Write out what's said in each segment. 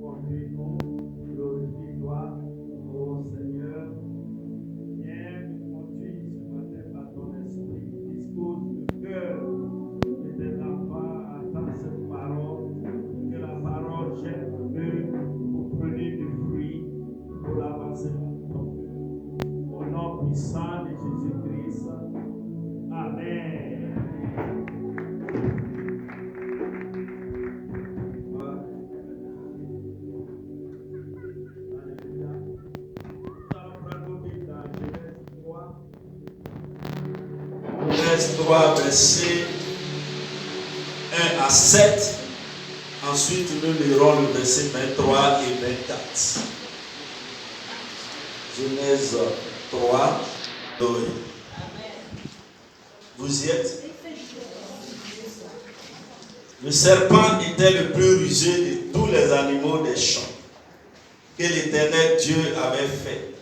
conduis-nous, glorifie-toi, ô Seigneur. Viens nous conduire ce matin par ton esprit, dispose le cœur de tes enfants à entendre cette parole, que la parole jette pour produire du fruit, pour l'avancement de ton œuvre. Au nom puissant de Jésus-Christ, Amen. Genèse 3, versets 1 à 7. Ensuite, nous lirons le verset 23 et 24. Genèse 3, 2. Vous y êtes? Le serpent était le plus rusé de tous les animaux des champs que l'Éternel Dieu avait fait.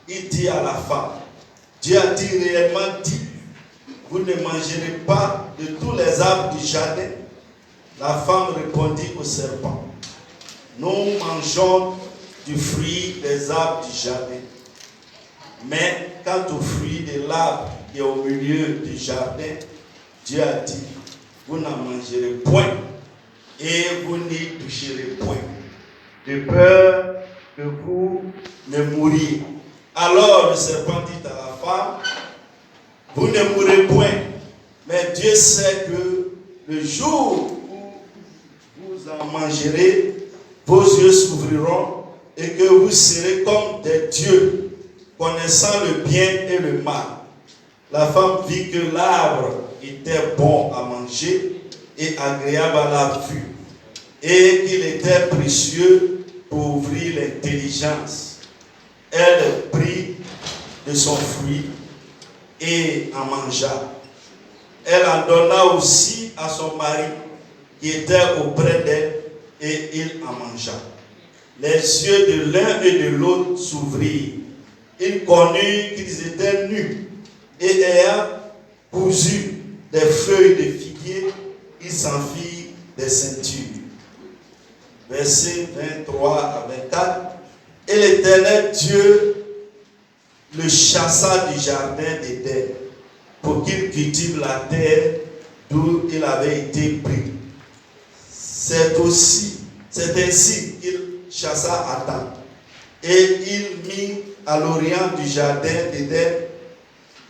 Il dit à la femme, Dieu a dit réellement dit, vous ne mangerez pas de tous les arbres du jardin. La femme répondit au serpent, nous mangeons du fruit des arbres du jardin. Mais quant au fruit de l'arbre qui est au milieu du jardin, Dieu a dit, vous n'en mangerez point et vous n'y toucherez point, de peur que vous ne mouriez. Alors le serpent dit à la femme, vous ne mourrez point, mais Dieu sait que le jour où vous en mangerez, vos yeux s'ouvriront et que vous serez comme des dieux, connaissant le bien et le mal. La femme vit que l'arbre était bon à manger et agréable à la vue, et qu'il était précieux pour ouvrir l'intelligence. Elle prit de son fruit et en mangea. Elle en donna aussi à son mari qui était auprès d'elle, et il en mangea. Les yeux de l'un et de l'autre s'ouvrirent. Ils connurent qu'ils étaient nus, et ayant cousu des feuilles de figuier, ils s'en firent des ceintures. Versets 23 à 24. Et l'Éternel Dieu le chassa du jardin d'Éden pour qu'il cultive la terre d'où il avait été pris. C'est ainsi qu'il chassa Adam. Et il mit à l'orient du jardin d'Éden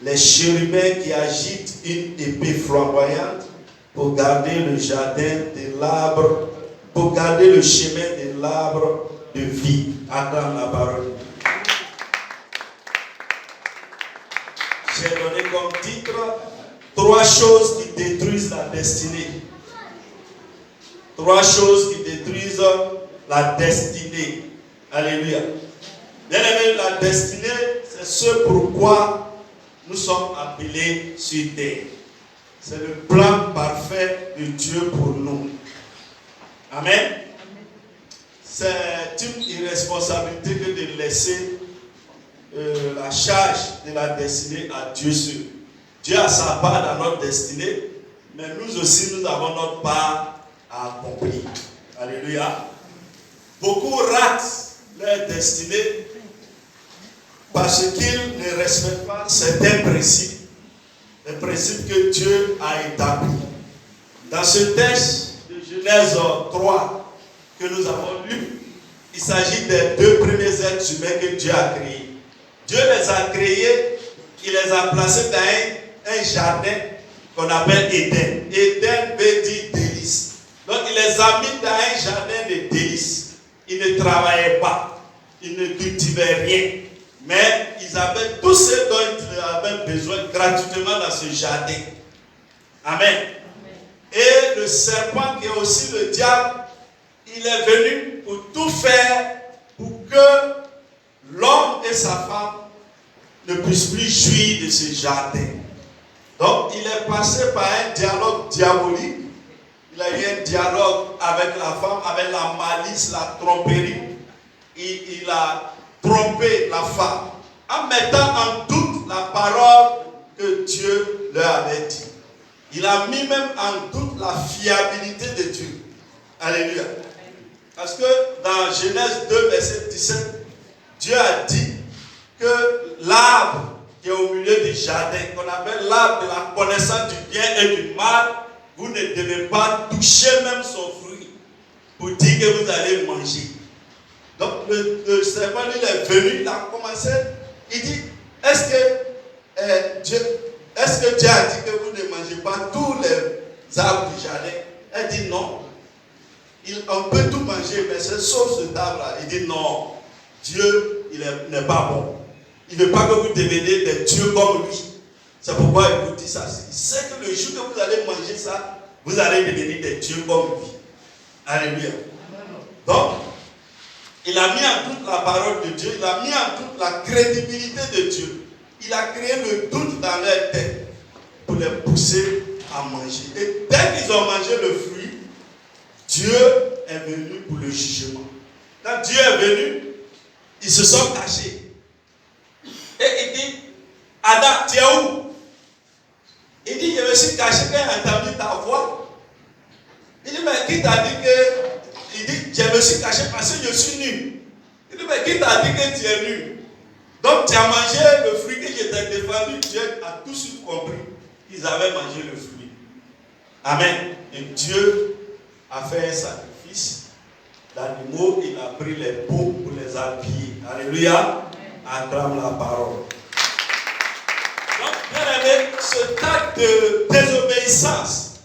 les chérubins qui agitent une épée flamboyante pour garder le jardin de l'arbre, pour garder le chemin de l'arbre de vie. Attends la parole. J'ai donné comme titre 3 choses qui détruisent la destinée. 3 choses qui détruisent la destinée. Alléluia. Bien aimé, la destinée, c'est ce pourquoi nous sommes appelés sur terre. C'est le plan parfait de Dieu pour nous. Amen. C'est une irresponsabilité que de laisser la charge de la destinée à Dieu seul. Dieu a sa part dans notre destinée, mais nous aussi, nous avons notre part à accomplir. Alléluia. Beaucoup ratent leur destinée parce qu'ils ne respectent pas certains principes, les principes que Dieu a établis. Dans ce texte de Genèse 3 que nous avons lu, il s'agit des 2 premiers êtres humains que Dieu a créés. Dieu les a créés, il les a placés dans un jardin qu'on appelle Éden. Éden veut dire délice. Donc il les a mis dans un jardin de délices. Ils ne travaillaient pas, ils ne cultivaient rien, mais ils avaient tout ce dont ils avaient besoin gratuitement dans ce jardin. Amen. Et le serpent qui est aussi le diable, il est venu pour tout faire pour que l'homme et sa femme ne puissent plus jouir de ce jardin. Donc il est passé par un dialogue diabolique. Il a eu un dialogue avec la femme, avec la malice, la tromperie. Il a trompé la femme en mettant en doute la parole que Dieu leur avait dit. Il a mis même en doute la fiabilité de Dieu. Alléluia. Parce que dans Genèse 2, verset 17, Dieu a dit que l'arbre qui est au milieu du jardin, qu'on appelle l'arbre de la connaissance du bien et du mal, vous ne devez pas toucher même son fruit pour dire que vous allez manger. Donc le serpent, lui, il est venu, il a commencé, il dit, est-ce que Dieu a dit que vous ne mangez pas tous les arbres du jardin? Elle dit non. On peut tout manger, mais c'est sauf cet arbre-là. Il dit non. Dieu, il n'est pas bon. Il ne veut pas que vous deveniez des dieux comme lui. C'est pourquoi il vous dit ça. Il sait que le jour que vous allez manger ça, vous allez devenir des dieux comme lui. Alléluia. Donc, il a mis en doute la parole de Dieu. Il a mis en doute la crédibilité de Dieu. Il a créé le doute dans leur tête pour les pousser à manger. Et dès qu'ils ont mangé le fruit, Dieu est venu pour le jugement. Quand Dieu est venu, ils se sont cachés. Et il dit, Adam, tu es où? Il dit, je me suis caché quand j'ai entendu ta voix. Il dit, mais qui t'a dit que... Il dit, je me suis caché parce que je suis nu. Il dit, mais qui t'a dit que tu es nu? Donc tu as mangé le fruit que je t'ai défendu. Dieu a tout de suite compris qu'ils avaient mangé le fruit. Amen. Et Dieu a fait un sacrifice d'animaux. Il a pris les peaux pour les habiller. Alléluia. Acclame la parole. Donc, bien aimé, ce acte de désobéissance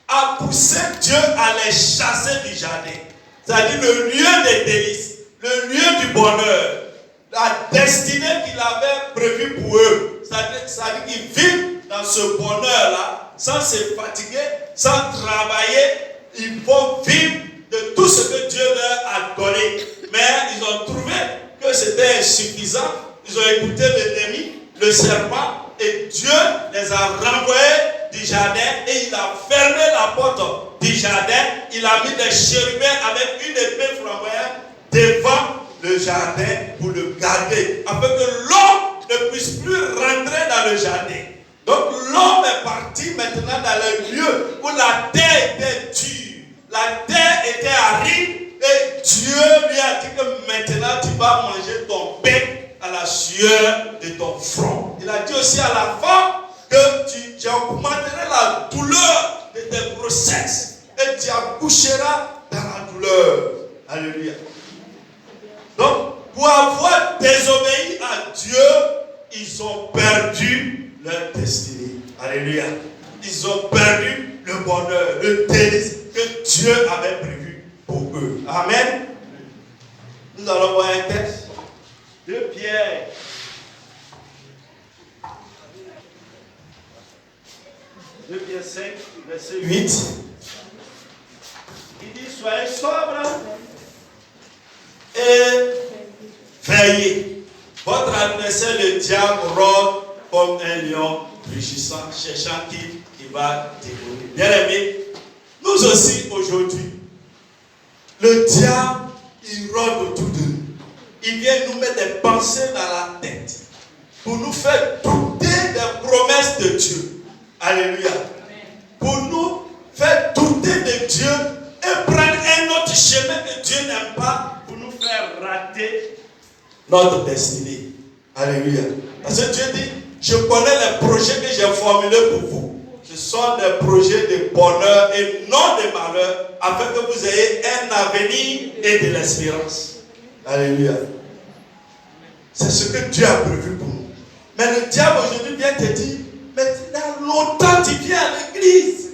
a poussé Dieu à les chasser du jardin. C'est-à-dire le lieu des délices, le lieu du bonheur, la destinée qu'il avait prévue pour eux. C'est-à-dire qu'ils vivent dans ce bonheur-là, sans se fatiguer, sans travailler. Ils vont vivre de tout ce que Dieu leur a donné. Mais ils ont trouvé que c'était insuffisant. Ils ont écouté l'ennemi, le serpent, et Dieu les a renvoyés du jardin et il a fermé la porte du jardin. Il a mis des chérubins avec une épée flamboyante devant le jardin pour le garder, afin que l'homme ne puisse plus rentrer dans le jardin. Donc l'homme est parti maintenant dans le lieu où la terre était dure, la terre était aride, et Dieu lui a dit que maintenant tu vas manger ton pain à la sueur de ton front. Il a dit aussi à la femme que tu augmenteras la douleur de tes grossesses et tu accoucheras dans la douleur. Alléluia. Donc, pour avoir désobéi à Dieu, ils ont perdu leur destinée. Alléluia. Ils ont perdu le bonheur, le délice que Dieu avait prévu pour eux. Amen. Nous allons voir un texte de Pierre. De Pierre 5, verset 8. Il dit, soyez sobres et veillez. Votre adversaire, le diable, rôde comme un lion rugissant, cherchant qui va dévorer. Bien aimé, nous aussi aujourd'hui, le diable, il rôde autour de nous. Il vient nous mettre des pensées dans la tête pour nous faire douter des promesses de Dieu. Alléluia. Pour nous faire douter de Dieu et prendre un autre chemin que Dieu n'aime pas pour nous faire rater notre destinée. Alléluia. Parce que Dieu dit, je connais les projets que j'ai formulés pour vous. Ce sont des projets de bonheur et non de malheur, afin que vous ayez un avenir et de l'espérance. Alléluia. C'est ce que Dieu a prévu pour nous. Mais le diable aujourd'hui vient te dire, mais il y a longtemps tu viens à l'église.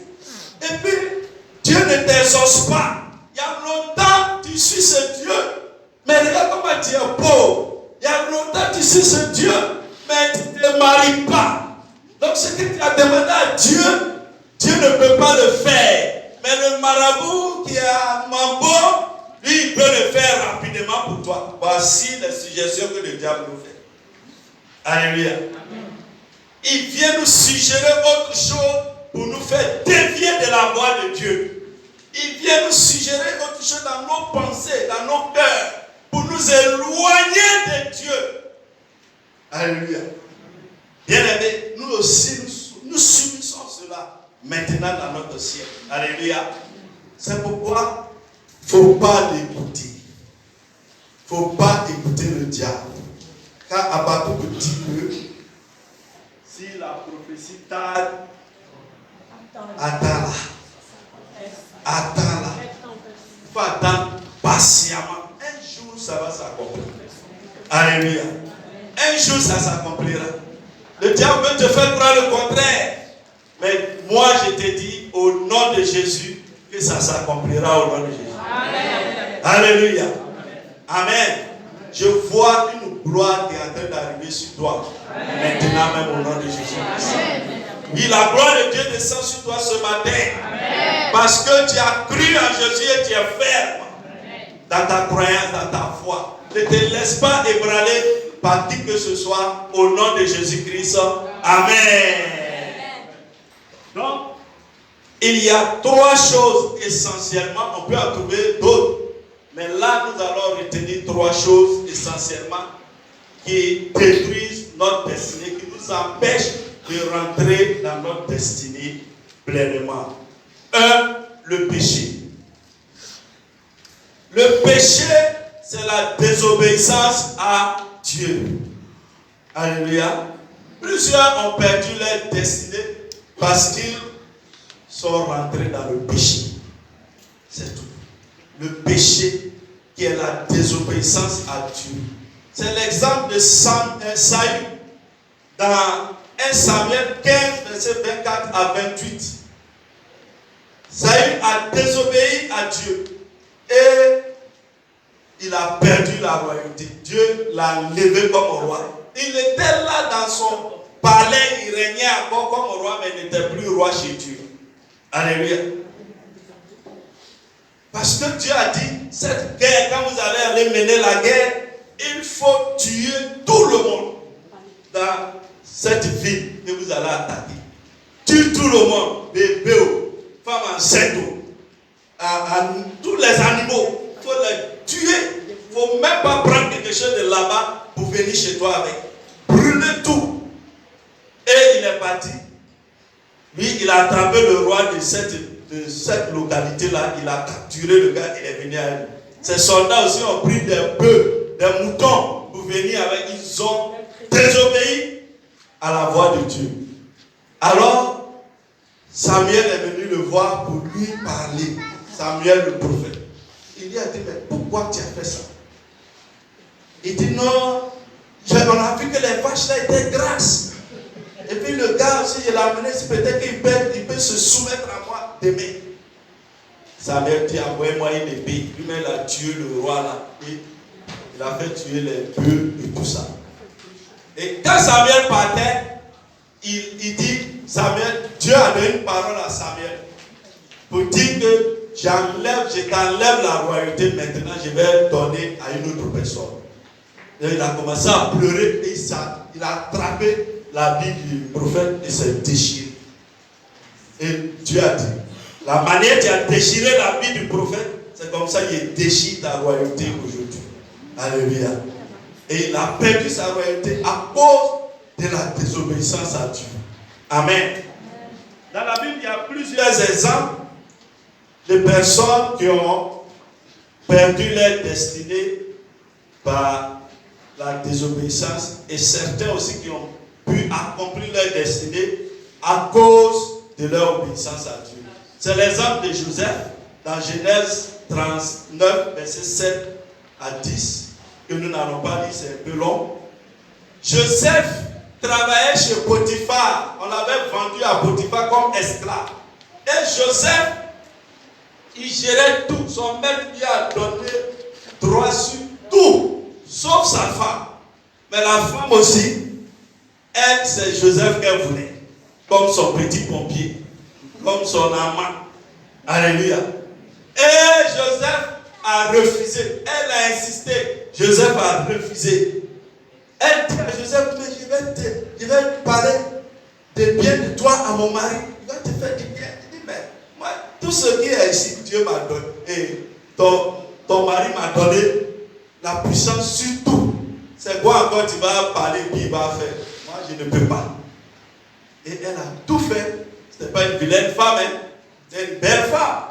Et puis, Dieu ne t'exauce pas. Il y a longtemps tu suis ce Dieu. Mais regarde comment tu es pauvre. Il y a longtemps tu suis ce Dieu. Mais tu ne te maries pas. Donc ce que tu as demandé à Dieu, Dieu ne peut pas le faire. Mais le marabout qui est à Mambo, lui, il peut le faire rapidement pour toi. Voici les suggestions que le diable nous fait. Alléluia. Il vient nous suggérer autre chose pour nous faire dévier de la voie de Dieu. Il vient nous suggérer autre chose dans nos pensées, dans nos cœurs, pour nous éloigner de Dieu. Alléluia. Bien-aimés, nous aussi, nous subissons cela maintenant dans notre siècle. Alléluia. C'est pourquoi il ne faut pas l'écouter. Il ne faut pas écouter le diable. Car Habakkuk dit que si la prophétie tarde, attends-la. Attends-la. Il faut attendre patiemment. Un jour, ça va s'accomplir. Alléluia. Un jour, ça s'accomplira. Le diable veut te faire croire le contraire. Mais moi, je te dis au nom de Jésus que ça s'accomplira au nom de Jésus. Amen. Alléluia. Amen. Je vois une gloire qui est en train d'arriver sur toi. Amen. Maintenant même au nom de Jésus. Oui, la gloire de Dieu descend sur toi ce matin. Amen. Parce que tu as cru en Jésus et tu es ferme dans ta croyance, dans ta foi. Ne te laisse pas ébranler par qui que ce soit au nom de Jésus-Christ. Amen. Donc, il y a trois choses essentiellement. On peut en trouver d'autres. Mais là, nous allons retenir trois choses essentiellement qui détruisent notre destinée, qui nous empêchent de rentrer dans notre destinée pleinement. Un, le péché. Le péché, c'est la désobéissance à Dieu. Alléluia. Plusieurs ont perdu leur destinée parce qu'ils sont rentrés dans le péché. C'est tout. Le péché qui est la désobéissance à Dieu. C'est l'exemple de Saül dans 1 Samuel 15, verset 24 à 28. Saül a désobéi à Dieu et il a perdu la royauté. Dieu l'a levé comme roi. Il était là dans son palais, il régnait encore comme roi, mais il n'était plus roi chez Dieu. Alléluia. Parce que Dieu a dit, cette guerre, quand vous allez mener la guerre, il faut tuer tout le monde dans cette ville que vous allez attaquer. Tue tout le monde, bébés, femmes enceintes, tous les animaux. Il faut les tuer. Il ne faut même pas prendre quelque chose de là-bas pour venir chez toi avec. Brûler tout. Et il est parti. Lui, il a attrapé le roi de cette localité-là. Il a capturé le gars, il est venu à lui. Ses soldats aussi ont pris des bœufs, des moutons pour venir avec. Ils ont désobéi à la voix de Dieu. Alors, Samuel est venu le voir pour lui parler. Samuel le prophète. Il lui a dit, mais pourquoi tu as fait ça? Il dit, non, on a vu que les vaches là étaient grasses. Et puis le gars aussi, je l'ai amené, peut-être qu'il peut se soumettre à moi demain. Samuel dit, envoyez-moi une épée. Lui-même, il a tué le roi là. Et il a fait tuer les bœufs et tout ça. Et quand Samuel partait, il dit, Samuel, Dieu a donné une parole à Samuel pour dire que je t'enlève la royauté, maintenant je vais donner à une autre personne. Et il a commencé à pleurer et il a attrapé la vie du prophète et s'est déchiré. Et Dieu a dit, la manière dont tu as déchiré la vie du prophète, c'est comme ça qu'il déchire ta royauté aujourd'hui. Alléluia. Et il a perdu sa royauté à cause de la désobéissance à Dieu. Amen. Dans la Bible, il y a plusieurs exemples de personnes qui ont perdu leur destinée par la désobéissance et certains aussi qui ont pu accomplir leur destinée à cause de leur obéissance à Dieu. C'est l'exemple de Joseph dans Genèse 39, verset 7 à 10, que nous n'allons pas lire, c'est un peu long. Joseph travaillait chez Potiphar. On l'avait vendu à Potiphar comme esclave. Et Joseph, il gérait tout. Son maître lui a donné droit sur tout, sauf sa femme. Mais la femme aussi, elle, c'est Joseph qu'elle voulait, comme son petit pompier, comme son amant. Alléluia. Et Joseph a refusé. Elle a insisté. Joseph a refusé. Elle dit à Joseph, mais je vais parler de bien de toi à mon mari. Il va te faire du bien. Il dit, mais moi, tout ce qui est ici, Dieu m'a donné. Et ton mari m'a donné la puissance sur tout. C'est quoi encore tu vas parler et puis il va faire? Moi, je ne peux pas. Et elle a tout fait. Ce n'était pas une vilaine femme, hein? C'est une belle femme.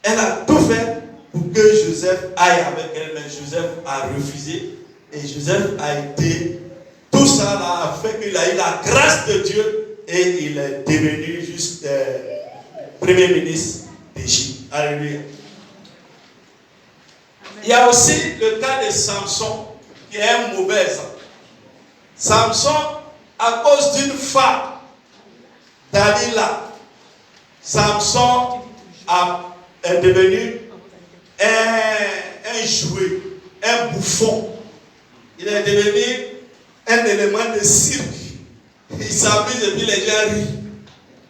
Elle a tout fait pour que Joseph aille avec elle, mais Joseph a refusé. Et Joseph a été, tout ça là a fait qu'il a eu la grâce de Dieu et il est devenu juste premier ministre d'Égypte. Alléluia. Il y a aussi le cas de Samson, qui est un mauvais exemple. Samson, à cause d'une femme, Dalila, Samson est devenu un jouet, un bouffon. Il est devenu un élément de cirque. Il s'amuse et puis les gens rient.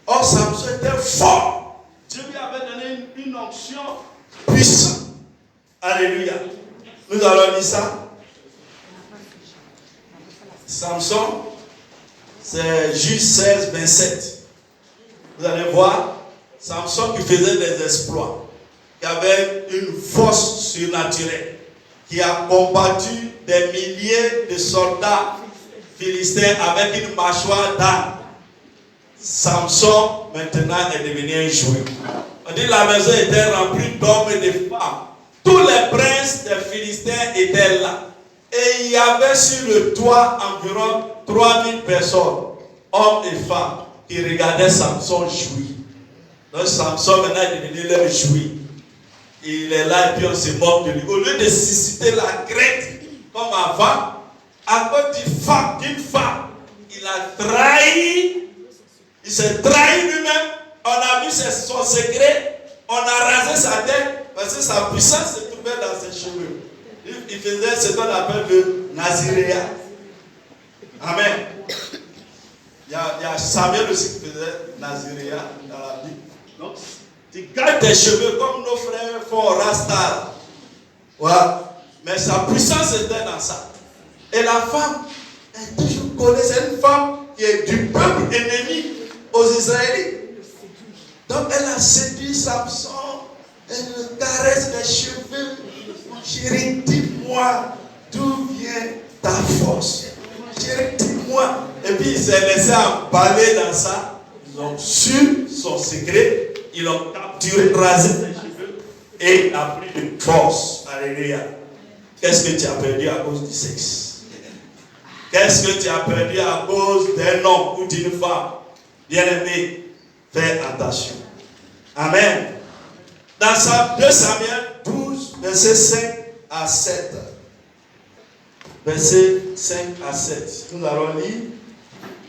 Or, Samson était fort. Dieu lui avait donné une onction puissante. Alléluia. Nous allons lire ça. Samson, c'est Juge 16, 27. Vous allez voir, Samson qui faisait des exploits, qui avait une force surnaturelle, qui a combattu des milliers de soldats philistins avec une mâchoire d'âne. Samson, maintenant, est devenu un jouet. On dit que la maison était remplie d'hommes et de femmes. Tous les princes des Philistins étaient là. Et il y avait sur le toit environ 3000 personnes, hommes et femmes, qui regardaient Samson jouir. Donc Samson maintenant est devenu leur jouir. Il est là et puis on se moque de lui. Au lieu de susciter la crainte comme avant, à cause d'une femme, il a trahi. Il s'est trahi lui-même. On a vu son secret. On a rasé sa tête parce que sa puissance se trouvait dans ses cheveux. Il faisait ce qu'on appelle le Naziréa. Amen. Il y a Samuel aussi qui faisait Naziréa dans la Bible. Donc, tu gardes tes cheveux comme nos frères font Rasta. Voilà. Mais sa puissance était dans ça. Et la femme est toujours connue. C'est une femme qui est du peuple ennemi aux Israélites. Donc elle a séduit Samson. Elle le caresse les cheveux. Mon chéri, dis-moi d'où vient ta force. Mon chéri, dis-moi. Et puis il s'est laissé emballer dans ça. Ils ont su son secret. Ils l'ont capturé, rasé ses cheveux et il a pris de force. Alléluia. Qu'est-ce que tu as perdu à cause du sexe? Qu'est-ce que tu as perdu à cause d'un homme ou d'une femme? Bien-aimé, fais attention. Amen. Dans 2 Samuel 12, versets 5 à 7. Versets 5 à 7. Nous allons lire.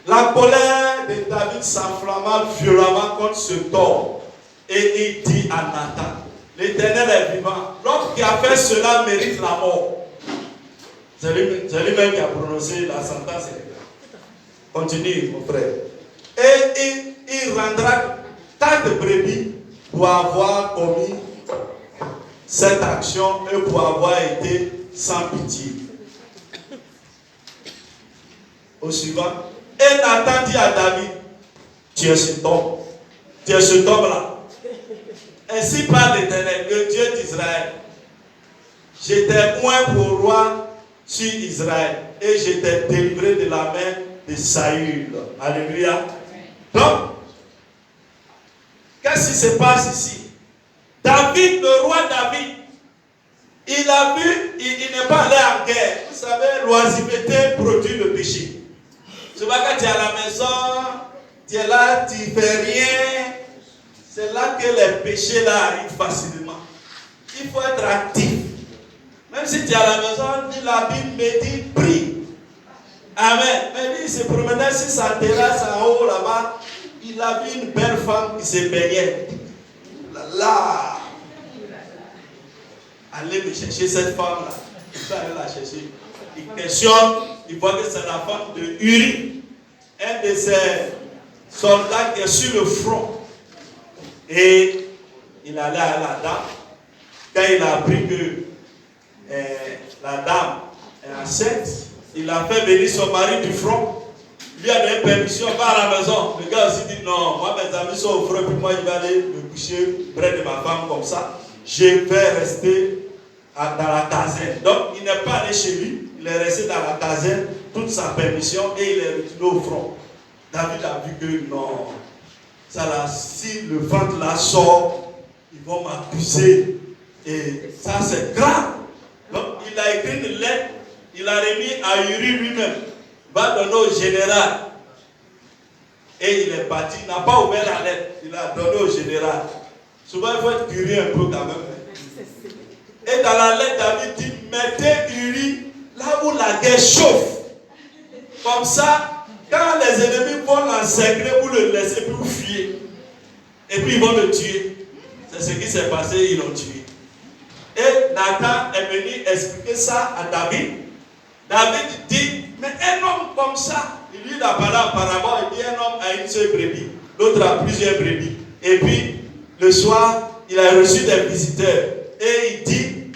La colère de David s'enflamma violemment contre ce tort. Et il dit à Nathan, l'Éternel est vivant. L'homme qui a fait cela mérite la mort. C'est lui-même qui a prononcé la sentence. Continue, mon frère. Et il rendra 4 brebis pour avoir commis cette action et pour avoir été sans pitié. Au suivant. Et Nathan dit à David, tu es cet homme. Tu es cet homme-là. Ainsi parle l'Éternel, le Dieu d'Israël. Je t'ai oint pour roi sur Israël et je t'ai délivré de la main de Saül. Alléluia. Donc, qu'est-ce qui se passe ici? David, le roi David, il a vu, il n'est pas allé en guerre. Vous savez, l'oisiveté produit le péché. Tu vois, quand tu es à la maison, tu es là, tu ne fais rien. C'est là que les péchés là arrivent facilement. Il faut être actif. Même si tu es à la maison, la Bible me dit prie. Amen. Mais lui, il se promenait sur sa terrasse en haut là-bas. Il a vu une belle femme qui se baignait. Là. Allez me chercher cette femme-là. Il faut aller la chercher. Il questionne. Il voit que c'est la femme de Uri. Un de ses soldats qui est sur le front. Et il allait à la dame. Quand il a appris que la dame est enceinte, il a fait venir son mari du front. Il lui a donné permission, va à la maison. Le gars aussi dit non, moi mes amis sont au front, puis moi je vais aller me coucher près de ma femme comme ça. Je vais rester dans la caserne. Donc il n'est pas allé chez lui, il est resté dans la caserne, toute sa permission, et il est retourné au front. David a vu que non, ça là, si le ventre là sort, ils vont m'accuser. Et Et ça, c'est grave. Donc, il a écrit une lettre, il a remis à Uri lui-même. Va donner au général. Et il est parti, il n'a pas ouvert la lettre, il a donné au général. Souvent, il faut être curieux un peu quand même. Et dans la lettre, David dit, mettez Uri là où la guerre chauffe. Comme ça, quand les ennemis vont l'encercler, vous le laissez, puis vous fuyez. Et puis ils vont le tuer. C'est ce qui s'est passé, ils l'ont tué. Et Nathan est venu expliquer ça à David. David dit, mais un homme comme ça, lui il a parlé apparemment, il dit un homme a une seule brebis, l'autre a plusieurs brebis. Et puis, le soir, il a reçu des visiteurs. Et il dit,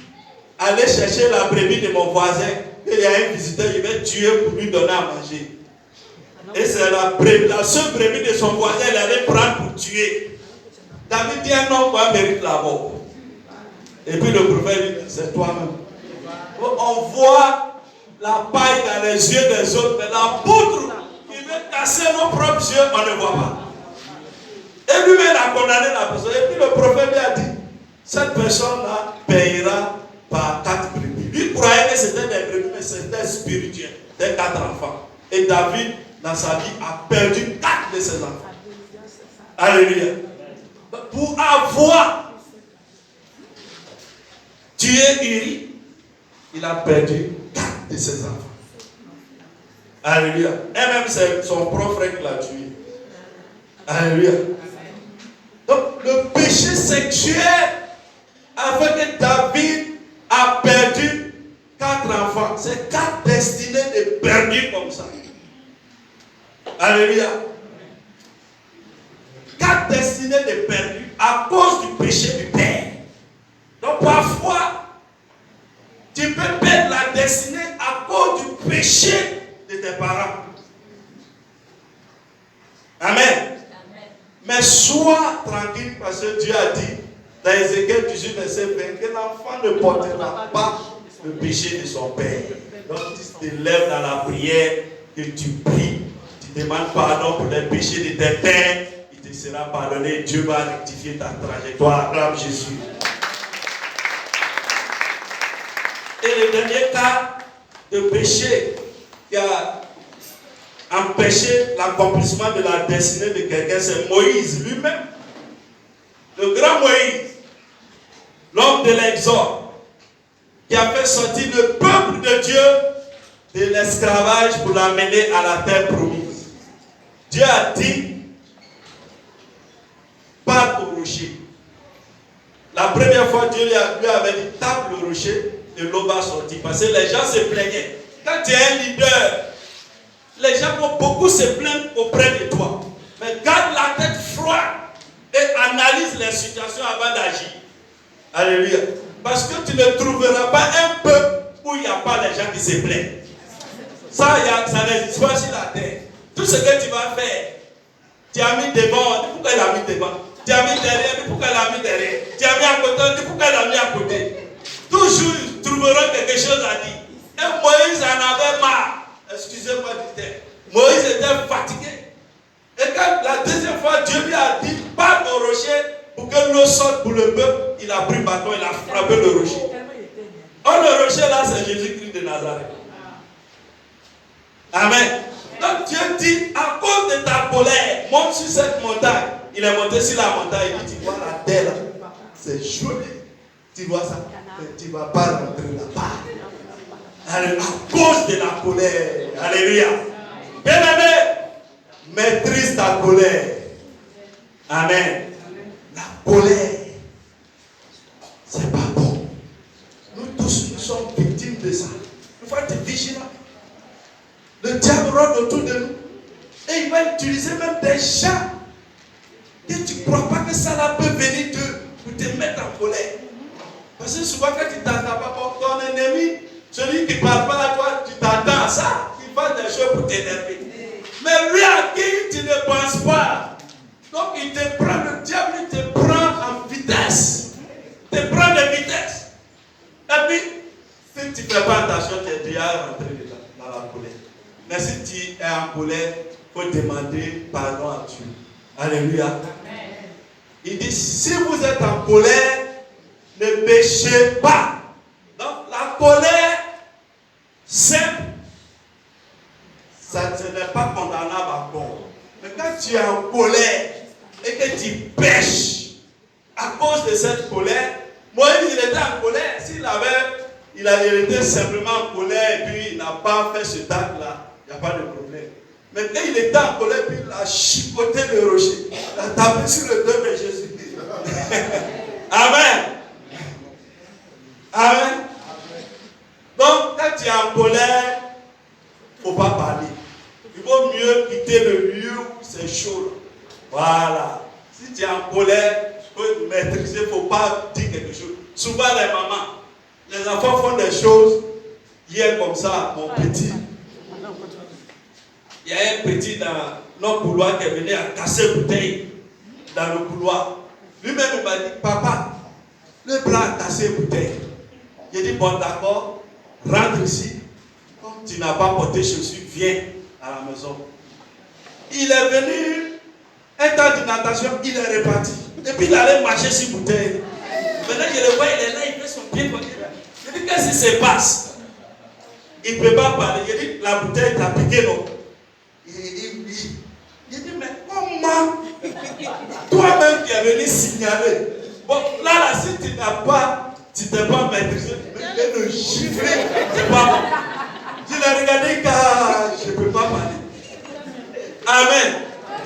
allez chercher la brebis de mon voisin. Et il y a un visiteur, il va tuer pour lui donner à manger. Et c'est la seule brebis de son voisin, il allait prendre pour tuer. David dit, un homme qui mérite la mort. Et puis le prophète dit, c'est toi-même. On voit la paille dans les yeux des autres, mais la poudre qui veut casser nos propres yeux, on ne voit pas. Et lui-même a condamné la personne. Et puis le prophète lui a dit, cette personne-là payera par 4 brebis. Lui croyait que c'était des brebis, mais c'était spirituel. C'était 4 enfants. Et David, dans sa vie, a perdu 4 de ses enfants. Alléluia. Pour avoir tué Uri, il a perdu 4 de ses enfants. Alléluia. Et même c'est son propre frère qui l'a tué. Alléluia. Donc le péché sexuel a fait que David a perdu 4 enfants. C'est 4 destinées de perdus comme ça. Alléluia. 4 destinées de perdus à cause du péché du père. Donc parfois, tu peux perdre la destinée à cause du péché de tes parents. Amen. Mais sois tranquille parce que Dieu a dit dans Ézéchiel 18, verset 20 que l'enfant ne portera pas le péché de son père. Donc tu te lèves dans la prière, que tu pries, tu demandes pardon pour les péchés de tes pères, il te sera pardonné, Dieu va rectifier ta trajectoire. Acclame Jésus. Et le dernier cas de péché qui a empêché l'accomplissement de la destinée de quelqu'un, c'est Moïse lui-même. Le grand Moïse, l'homme de l'Exode, qui a fait sortir le peuple de Dieu de l'esclavage pour l'amener à la terre promise. Dieu a dit, parle au rocher. La première fois, Dieu lui avait dit, tape le rocher, et l'eau va sortir. Parce que les gens se plaignaient. Quand tu es un leader, les gens vont beaucoup se plaindre auprès de toi. Mais garde la tête froide et analyse les situations avant d'agir. Alléluia. Parce que tu ne trouveras pas un peuple où il n'y a pas les gens qui se plaignent. Ça n'existe pas sur la terre. Tout ce que tu vas faire, tu as mis devant, dis pourquoi il a mis devant. Tu as mis derrière, dis pourquoi il a mis derrière. Tu as mis à côté, dis pourquoi il a mis à côté. Toujours, ils trouveront quelque chose à dire. Et Moïse en avait marre. Excusez-moi du terme. Moïse était fatigué. Et quand la deuxième fois, Dieu lui a dit, parle au rocher pour que l'eau sorte pour le peuple, il a pris bâton, il a frappé le rocher. Or, le rocher là, c'est Jésus-Christ de Nazareth. Amen. Donc Dieu dit, à cause de ta colère, monte sur cette montagne. Il est monté sur la montagne, il dit, tu vois la terre là, c'est joli. Tu vois ça, mais tu ne vas pas rentrer là-bas. À cause de la colère. Alléluia. Bien-aimé, maîtrise ta colère. Amen. La colère, c'est pas bon. Nous tous, nous sommes victimes de ça. Il faut être vigilants. Le diable rôde autour de nous. Et il va utiliser même des gens que tu ne crois pas que ça là peut venir pour te mettre en colère. Parce que souvent quand tu t'attends pas, ton ennemi, celui qui ne parle pas à toi, tu t'attends à ça, il fait des choses pour t'énerver. Mais lui à qui tu ne penses pas. Donc il te prend, le diable il te prend en vitesse. Il te prend de vitesse. Et puis, si tu ne fais pas attention, tu es déjà rentré dans la colère. Mais si tu es en colère, il faut demander pardon à Dieu. Alléluia. Amen. Il dit, si vous êtes en colère, ne péchez pas. Donc la colère simple, ça ce n'est pas condamnable à mort. Mais quand tu es en colère et que tu pêches à cause de cette colère, Moïse il était en colère. Il était simplement en colère et puis il n'a pas fait ce acte-là, il n'y a pas de problème. Mais quand il était en colère, puis il a chipoté le rocher, il a tapé sur le dos de Jésus. Amen. Amen. Donc, quand tu es en colère, il ne faut pas parler. Il vaut mieux quitter le lieu où c'est chaud. Voilà. Si tu es en colère, tu peux maîtriser, il ne faut pas dire quelque chose. Souvent, les mamans, les enfants font des choses. Hier, comme ça, mon petit, il y a un petit dans notre couloir qui est venu à casser une bouteille dans le couloir. Lui-même, il m'a dit, papa, le blanc a cassé une bouteille. J'ai dit, bon, d'accord, rentre ici. Comme tu n'as pas porté chaussures, viens à la maison. Il est venu, un temps de natation, il est reparti. Et puis il allait marcher sur une bouteille. Maintenant, je le vois, il est là, il fait son pied. Je dis, qu'est-ce qui se passe? Il ne peut pas parler. Je dis, la bouteille t'a piqué, non? Il dit, oui. Je dis, mais comment toi-même qui es venu signaler? Bon, là, si tu t'es pas maîtrisé, tu viens de gifler, c'est pas bon. Je l'ai regardé car je ne peux pas parler. Amen.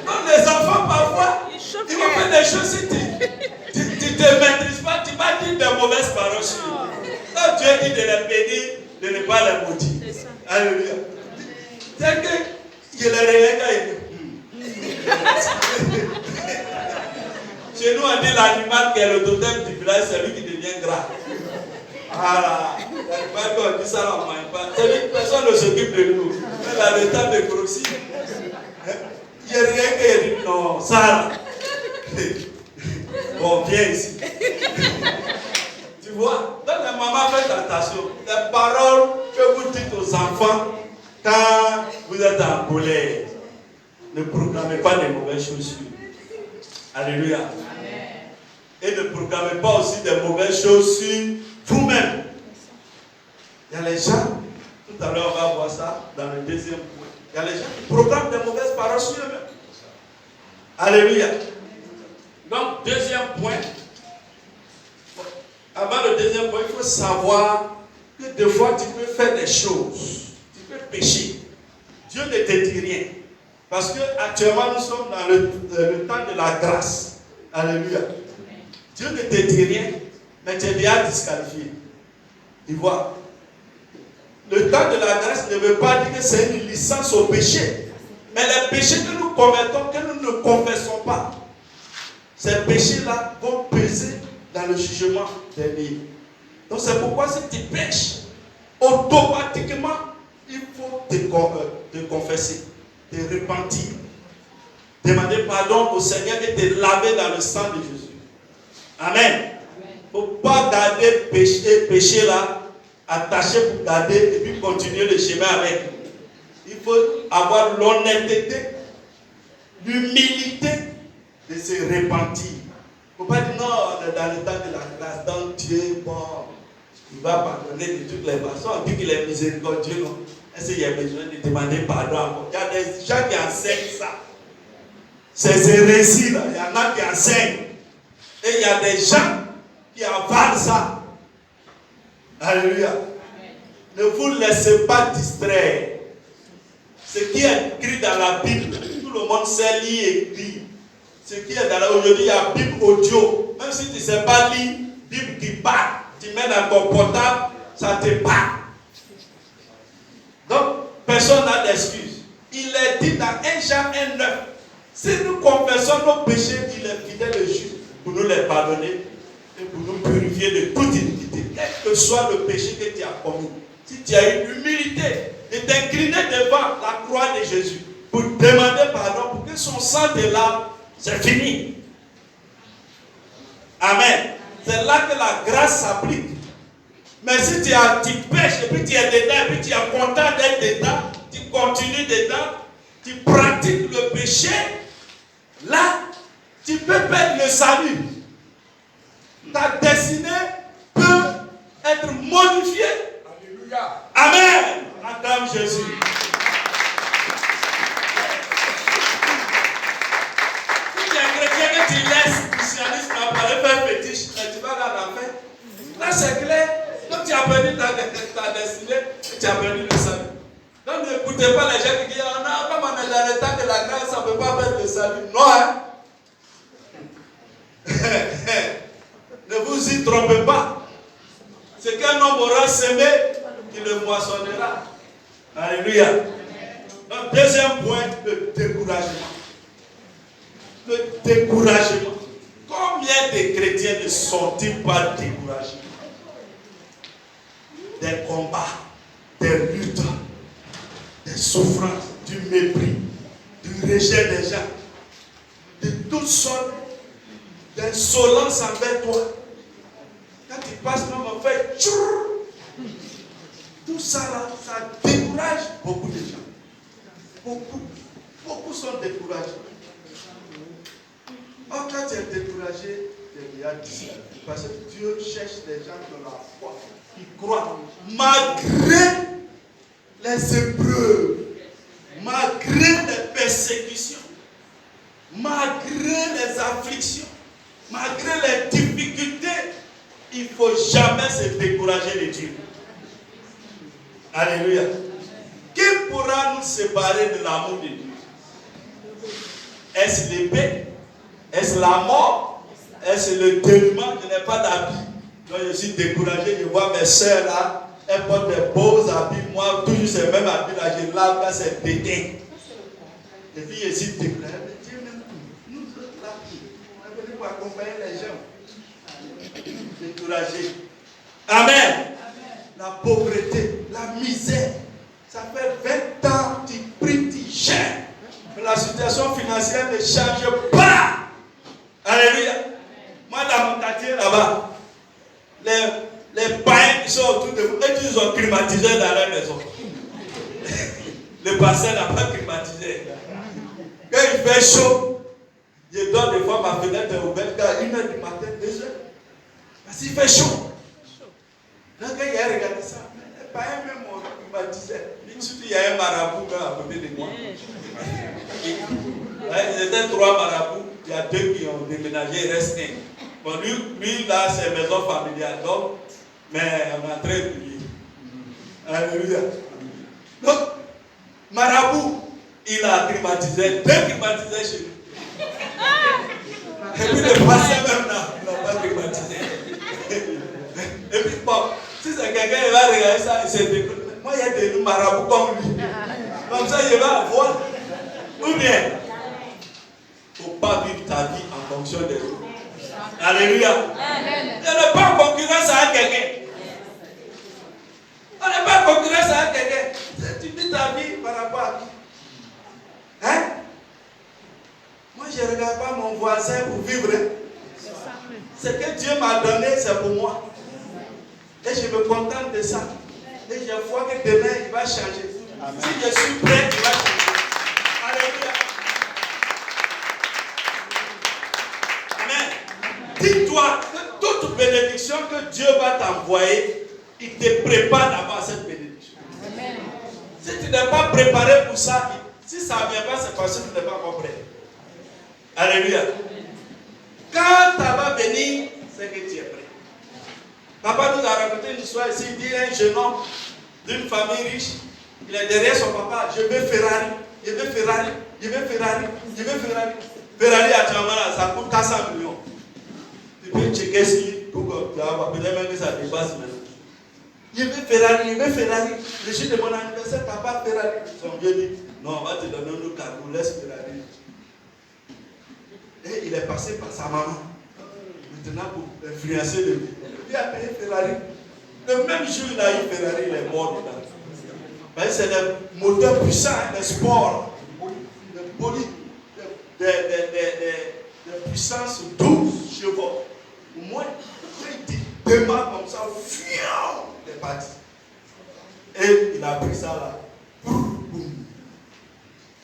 Donc les enfants, parfois, ils vont faire des choses si tu ne te maîtrises pas, tu vas dire de mauvaises paroles sur eux. Quand Dieu dit de les bénir, de ne pas les maudire. Alléluia. C'est que je les regarde. Chez nous, on dit l'animal qui est le totem du village, c'est lui qui devient gras. Voilà. L'animal, quand on dit ça, on ne mange pas. C'est-à-dire que personne ne s'occupe de nous. Elle a le temps de grossir. Il n'y a rien qui dit non, ça. Bon, viens ici. Tu vois, donc la maman fait attention. Les paroles que vous dites aux enfants quand vous êtes en colère, ne proclamez pas de mauvaises choses sur eux. Alléluia. Amen. Et ne proclamez pas aussi de mauvaises choses sur vous-même. Il y a les gens, tout à l'heure on va voir ça dans le deuxième point. Il y a les gens qui proclament de mauvaises paroles sur eux-mêmes. Alléluia. Donc, deuxième point. Avant le deuxième point, il faut savoir que des fois tu peux faire des choses. Tu peux pécher. Dieu ne te dit rien. Parce que actuellement nous sommes dans le temps de la grâce. Alléluia. Dieu ne te dit rien, mais tu es déjà disqualifié. Tu vois. Le temps de la grâce ne veut pas dire que c'est une licence au péché. Mais les péchés que nous commettons, que nous ne confessons pas, ces péchés-là vont peser dans le jugement dernier. Donc c'est pourquoi si tu pêches, automatiquement, il faut te confesser, te repentir, demander pardon au Seigneur et te laver dans le sang de Jésus. Amen. Il ne faut pas garder péché là, attaché pour garder et puis continuer le chemin avec. Il faut avoir l'honnêteté, l'humilité de se repentir. Il ne faut pas dire non, on est dans le temps de la grâce, donc Dieu, bon, il va pardonner de toutes les façons. On dit qu'il est miséricordieux, non? Est-ce qu'il y a besoin de demander pardon encore? Il y a des gens qui enseignent ça. Ces hérésies-là, il y en a qui enseignent. Et il y a des gens qui avalent ça. Alléluia. Ne vous laissez pas distraire. Ce qui est écrit dans la Bible, tout le monde sait lire et écrire. Ce qui est dans la Bible, aujourd'hui, il y a Bible audio. Même si tu ne sais pas lire, Bible qui parle, tu mets dans ton portable, ça te parle. Donc, personne n'a d'excuse. Il est dit dans 1 Jean 1,9. Si nous confessons nos péchés, il est fidèle et juste pour nous les pardonner et pour nous purifier de toute iniquité. Quel que soit le péché que tu as commis, si tu as une humilité de t'incliner devant la croix de Jésus pour demander pardon, pour que son sang te lave, c'est fini. Amen. C'est là que la grâce s'applique. Mais si tu pêches et puis tu es dedans, et puis tu es content d'être dedans, tu continues dedans, tu pratiques le péché, là, tu peux perdre le salut. Ta destinée être modifié. Alléluia. Amen. Acclame Jésus. Si tu es chrétien que tu laisses le christianisme apparaître faire fétiche, tu vas dans l'enfer. Là c'est clair. Donc tu as perdu ta destinée et tu as perdu le salut. Donc n'écoutez pas les gens qui disent oh non, comme on est dans le temps de la grâce, ça ne peut pas perdre le salut. Non, hein. Ne vous y trompez pas. Ce qu'un homme aura semé, il le moissonnera. Alléluia. Donc, deuxième point, le découragement. Le découragement. Combien de chrétiens ne sont-ils pas découragés? Des combats, des luttes, des souffrances, du mépris, du rejet des gens, de toutes sortes d'insolence envers toi. Quand tu passes même en fait, tout ça là, ça décourage beaucoup de gens. Beaucoup sont découragés. Or, quand tu es découragé, tu es disciple. Parce que Dieu cherche des gens qui ont la foi, qui croient, malgré les épreuves, malgré les persécutions, malgré les afflictions, malgré les difficultés. Il ne faut jamais se décourager de Dieu. Alléluia. Qui pourra nous séparer de l'amour de Dieu? Est-ce l'épée? Est-ce la mort? Est-ce le dénuement? Je n'ai pas d'habit. Donc je suis découragé. Je vois mes soeurs là. Elles portent des beaux habits. Moi, toujours ces mêmes habits là. Je lave là, c'est déteint. Et puis je suis découragé. Mais Dieu même nous autres là, on est venus pour accompagner les gens. Découragé. Amen. Amen. La pauvreté, la misère. Ça fait 20 ans que tu pries, tu gères. Mais la situation financière ne change pas. Alléluia. Moi, dans mon quartier là-bas, les païens qui sont autour de vous, ils ont climatisé dans leur maison. Le pasteur n'a pas climatisé. Quand il fait chaud, je donne des fois ma fenêtre ouverte à 1h du matin, 2h. Parce qu'il fait chaud. Donc quand il a regardé ça, les païens même ont climatisé. Il y a un marabout à côté de moi. Ils étaient 3 marabouts. Il y a 2 qui ont déménagé, il reste 1. Bon, lui là, c'est maison familiale. Donc, mais on a très prié. Alléluia. Donc, marabout, il a climatisé, 2 climatisés chez lui. Et puis le pasteur même là, il n'a pas climatisé. Et puis bon, si c'est quelqu'un qui va regarder ça, il s'est découvert. Moi, il y a des marabouts comme lui. Comme ça, il va voir. Ou bien, il ne faut pas vivre ta vie en fonction des autres. Alléluia. On n'est pas en concurrence avec quelqu'un. On n'est pas en concurrence avec quelqu'un. Tu vis ta vie par rapport à qui? Hein? Moi, je ne regarde pas mon voisin pour vivre. Ce que Dieu m'a donné, c'est pour moi. Et je me contente de ça. Et je vois que demain, il va changer. Amen. Si je suis prêt, il va changer. Alléluia. Amen. Dis-toi que toute bénédiction que Dieu va t'envoyer, il te prépare d'abord à cette bénédiction. Amen. Si tu n'es pas préparé pour ça, si ça ne vient pas, c'est parce que tu n'es pas encore prêt. Alléluia. Quand ça va venir, c'est que tu es prêt. Papa nous a raconté une histoire ici. Il dit un jeune homme d'une famille riche. Il est derrière son papa. Je veux Ferrari. Je veux Ferrari. Je veux Ferrari. Je veux Ferrari. Ferrari actuellement là, ça coûte 400 millions. Tu peux checker si peut-être même que ça dépasse maintenant. Je veux Ferrari. Je veux Ferrari. Le jour de mon anniversaire, papa Ferrari. Son vieux dit non, on va te donner un cadeau. Laisse Ferrari. Et il est passé par sa maman. Maintenant pour influencer le vie. Il a payé Ferrari. Le même jour il a eu Ferrari, il est mort dedans. Mais c'est des moteurs puissants, des sports, des bolides, des puissances 12 chevaux. Au moins, quand il dit démarre comme ça, fion, il est parti. Et il a pris ça là. Boum, boum.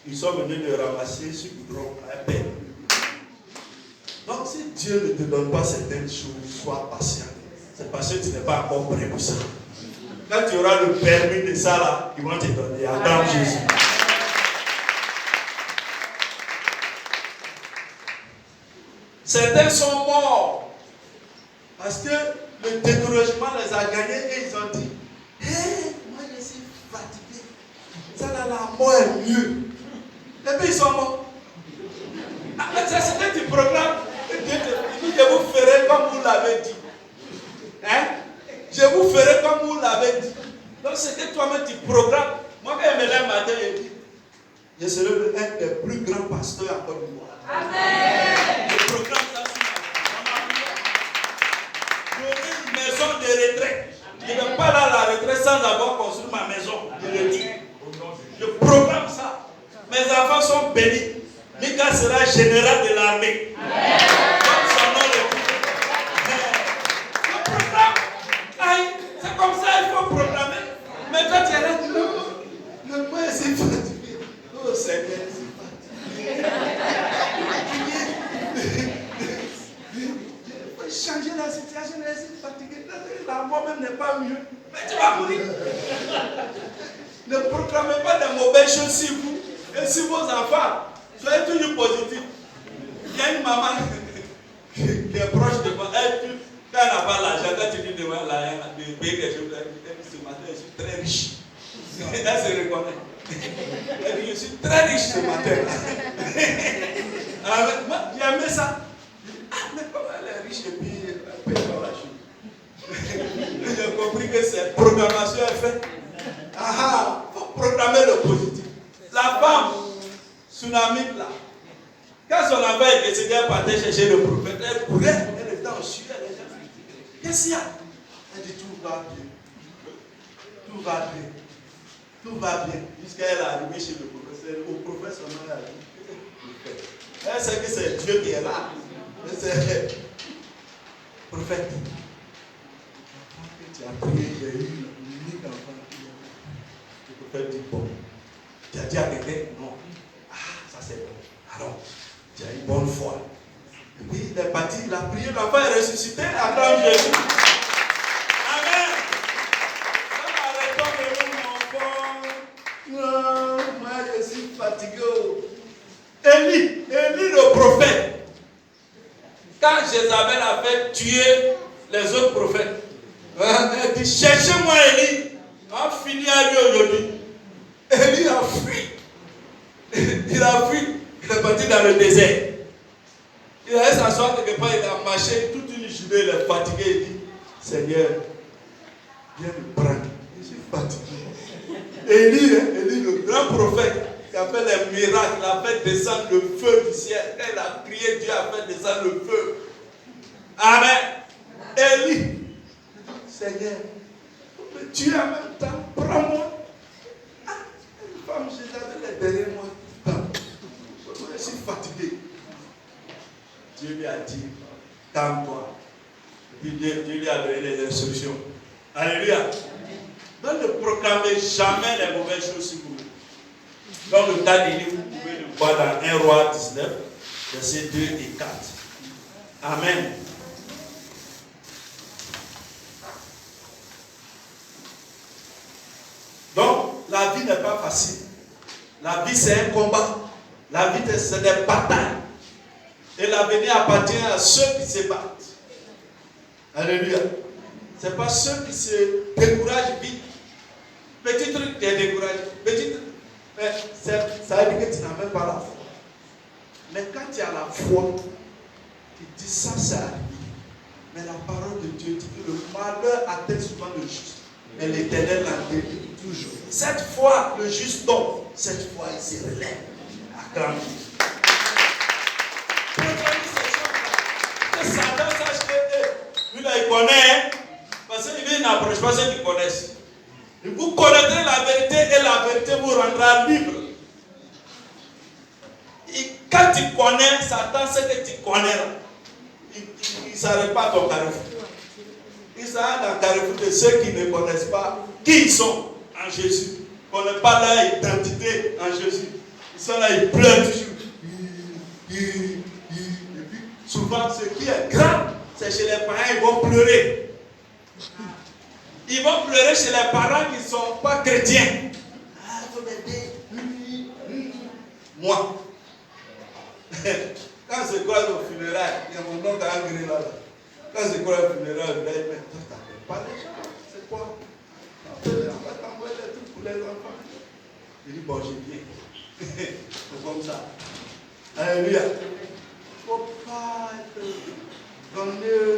Ils sont venus le ramasser sur le goudron à peine. Donc si Dieu ne te donne pas certaines choses, sois patient. c'est parce que tu n'es pas encore prêt pour ça. Quand tu auras le permis de ça là, ils vont te donner. Attends Jésus. Certains sont morts parce que le découragement les a gagnés et ils ont dit hé, moi je suis fatigué. Ça là, la mort est mieux. Et puis ils sont morts. Ah, mais c'était du programme. Dieu te dit, je vous ferai comme vous l'avez dit. Hein? Je vous ferai comme vous l'avez dit. Donc c'est que toi-même tu programmes. Moi quand je me lève matin, je dis, je serai un des plus grands pasteurs en Côte d'Ivoire. Amen. Je programme ça sur ma vie. J'aurai une maison de retraite. Je ne vais pas aller à la retraite sans avoir construit ma maison. Je le dis. Je programme ça. Mes enfants sont bénis. Mika sera général de l'armée. Comme son nom le dit. Le programme. Aïe, c'est comme ça, il faut programmer. Mais toi, tu es là, tu dis, non, moi, c'est fatigué. Oh Seigneur, c'est fatigué. Il faut changer la situation, je suis fatigué. La mort même n'est pas mieux. Mais tu vas mourir. Ne proclamez pas de mauvaises choses sur vous et sur vos enfants. Soyez toujours positif. Il y a une maman qui est proche de moi. Quand elle n'a pas l'argent, quand tu dis de moi, de payer quelque chose, elle dit ce matin, je suis très riche. Elle se reconnaît. Elle dit, je suis très riche ce matin. J'ai aimé ça. Ah, mais comment elle est riche et puis elle paye pas la chose. J'ai compris que cette programmation est faite. Ah, il faut programmer le positif. La femme, tsunami là, quand son enfant est décédé, elle partait chercher le prophète, elle courait, elle était en sueur, elle était fatiguée. Qu'est-ce qu'il y a? Elle dit tout va bien. Tout va bien. Tout va bien. Jusqu'à elle est arrivée chez le prophète. Au prophète, son nom a dit. Elle sait que c'est Dieu qui est là. Mais c'est prophète. Tu as prié, j'ai eu l'unique enfant. Le prophète dit bon. Tu as dit à quelqu'un non. Ah, ça c'est bon. Alors, tu as une bonne foi. Et puis il est parti, il a prié, l'enfant est ressuscité, attends Jésus. Amen. Ça mon enfant. Non, moi je suis fatigué. Élie le prophète. Quand Jézabel a fait tuer les autres prophètes, elle dit cherchez-moi Élie. On finit à lui aujourd'hui. Élie a fui. Il a fui. Il est parti dans le désert. Il allait s'asseoir quelque part, il a marché toute une journée, il est fatigué. Il dit Seigneur, viens me prendre. Je suis fatigué. Élie, le grand prophète, qui a fait les miracles, il a fait descendre le feu du ciel. Elle a prié, Dieu a fait descendre le feu. Amen. Élie, Seigneur, me tuer en même temps, prends-moi. Ah, une femme, j'avais derrière moi. Je suis fatigué. Dieu lui a dit, calme-toi. Et puis Dieu lui a donné les instructions. Alléluia. Donc ne proclamez jamais les mauvaises choses sur vous. Dans le tas des livres, vous pouvez le voir dans 1 Roi 19, versets 2 et 4. Amen. Donc, la vie n'est pas facile. La vie, c'est un combat. La vie, c'est des batailles. Et l'avenir appartient à ceux qui se battent. Alléluia. Ce n'est pas ceux qui se découragent vite. Petit truc, tu es découragé. Petit truc. Mais ça veut dire que tu n'as même pas la foi. Mais quand tu as la foi, tu dis ça, c'est arrivé. Mais la parole de Dieu dit que le malheur atteint souvent le juste. Mais l'Éternel l'en délivre toujours. Cette fois, le juste tombe. Cette fois, il se relève. À grand vie. Que Satan sache que lui là, il connaît. Parce qu'il n'approche pas ceux qui connaissent. Vous connaîtrez la vérité et la vérité vous rendra libre. Et quand tu connais, Satan sait que tu connais. Il ne s'arrête pas à ton carrefour. Il s'arrête dans le carrefour de ceux qui ne connaissent pas qui ils sont en Jésus. Ils ne connaissent pas leur identité en Jésus. Ils sont là, ils pleurent toujours. Et puis, souvent, ce qui est grand, c'est chez les païens, ils vont pleurer. Ils vont pleurer chez les parents qui ne sont pas chrétiens. Ah, il faut m'aider. Moi. Quand je croise au funérailles, il y a mon nom dans un gris là. Quand je croise au funérailles, je dis, mais toi, tu n'appelles pas les gens. C'est quoi? On va t'envoyer des trucs pour les enfants. Il dit, bon, j'ai bien. C'est comme ça. Alléluia. Il ne faut pas être grandeur.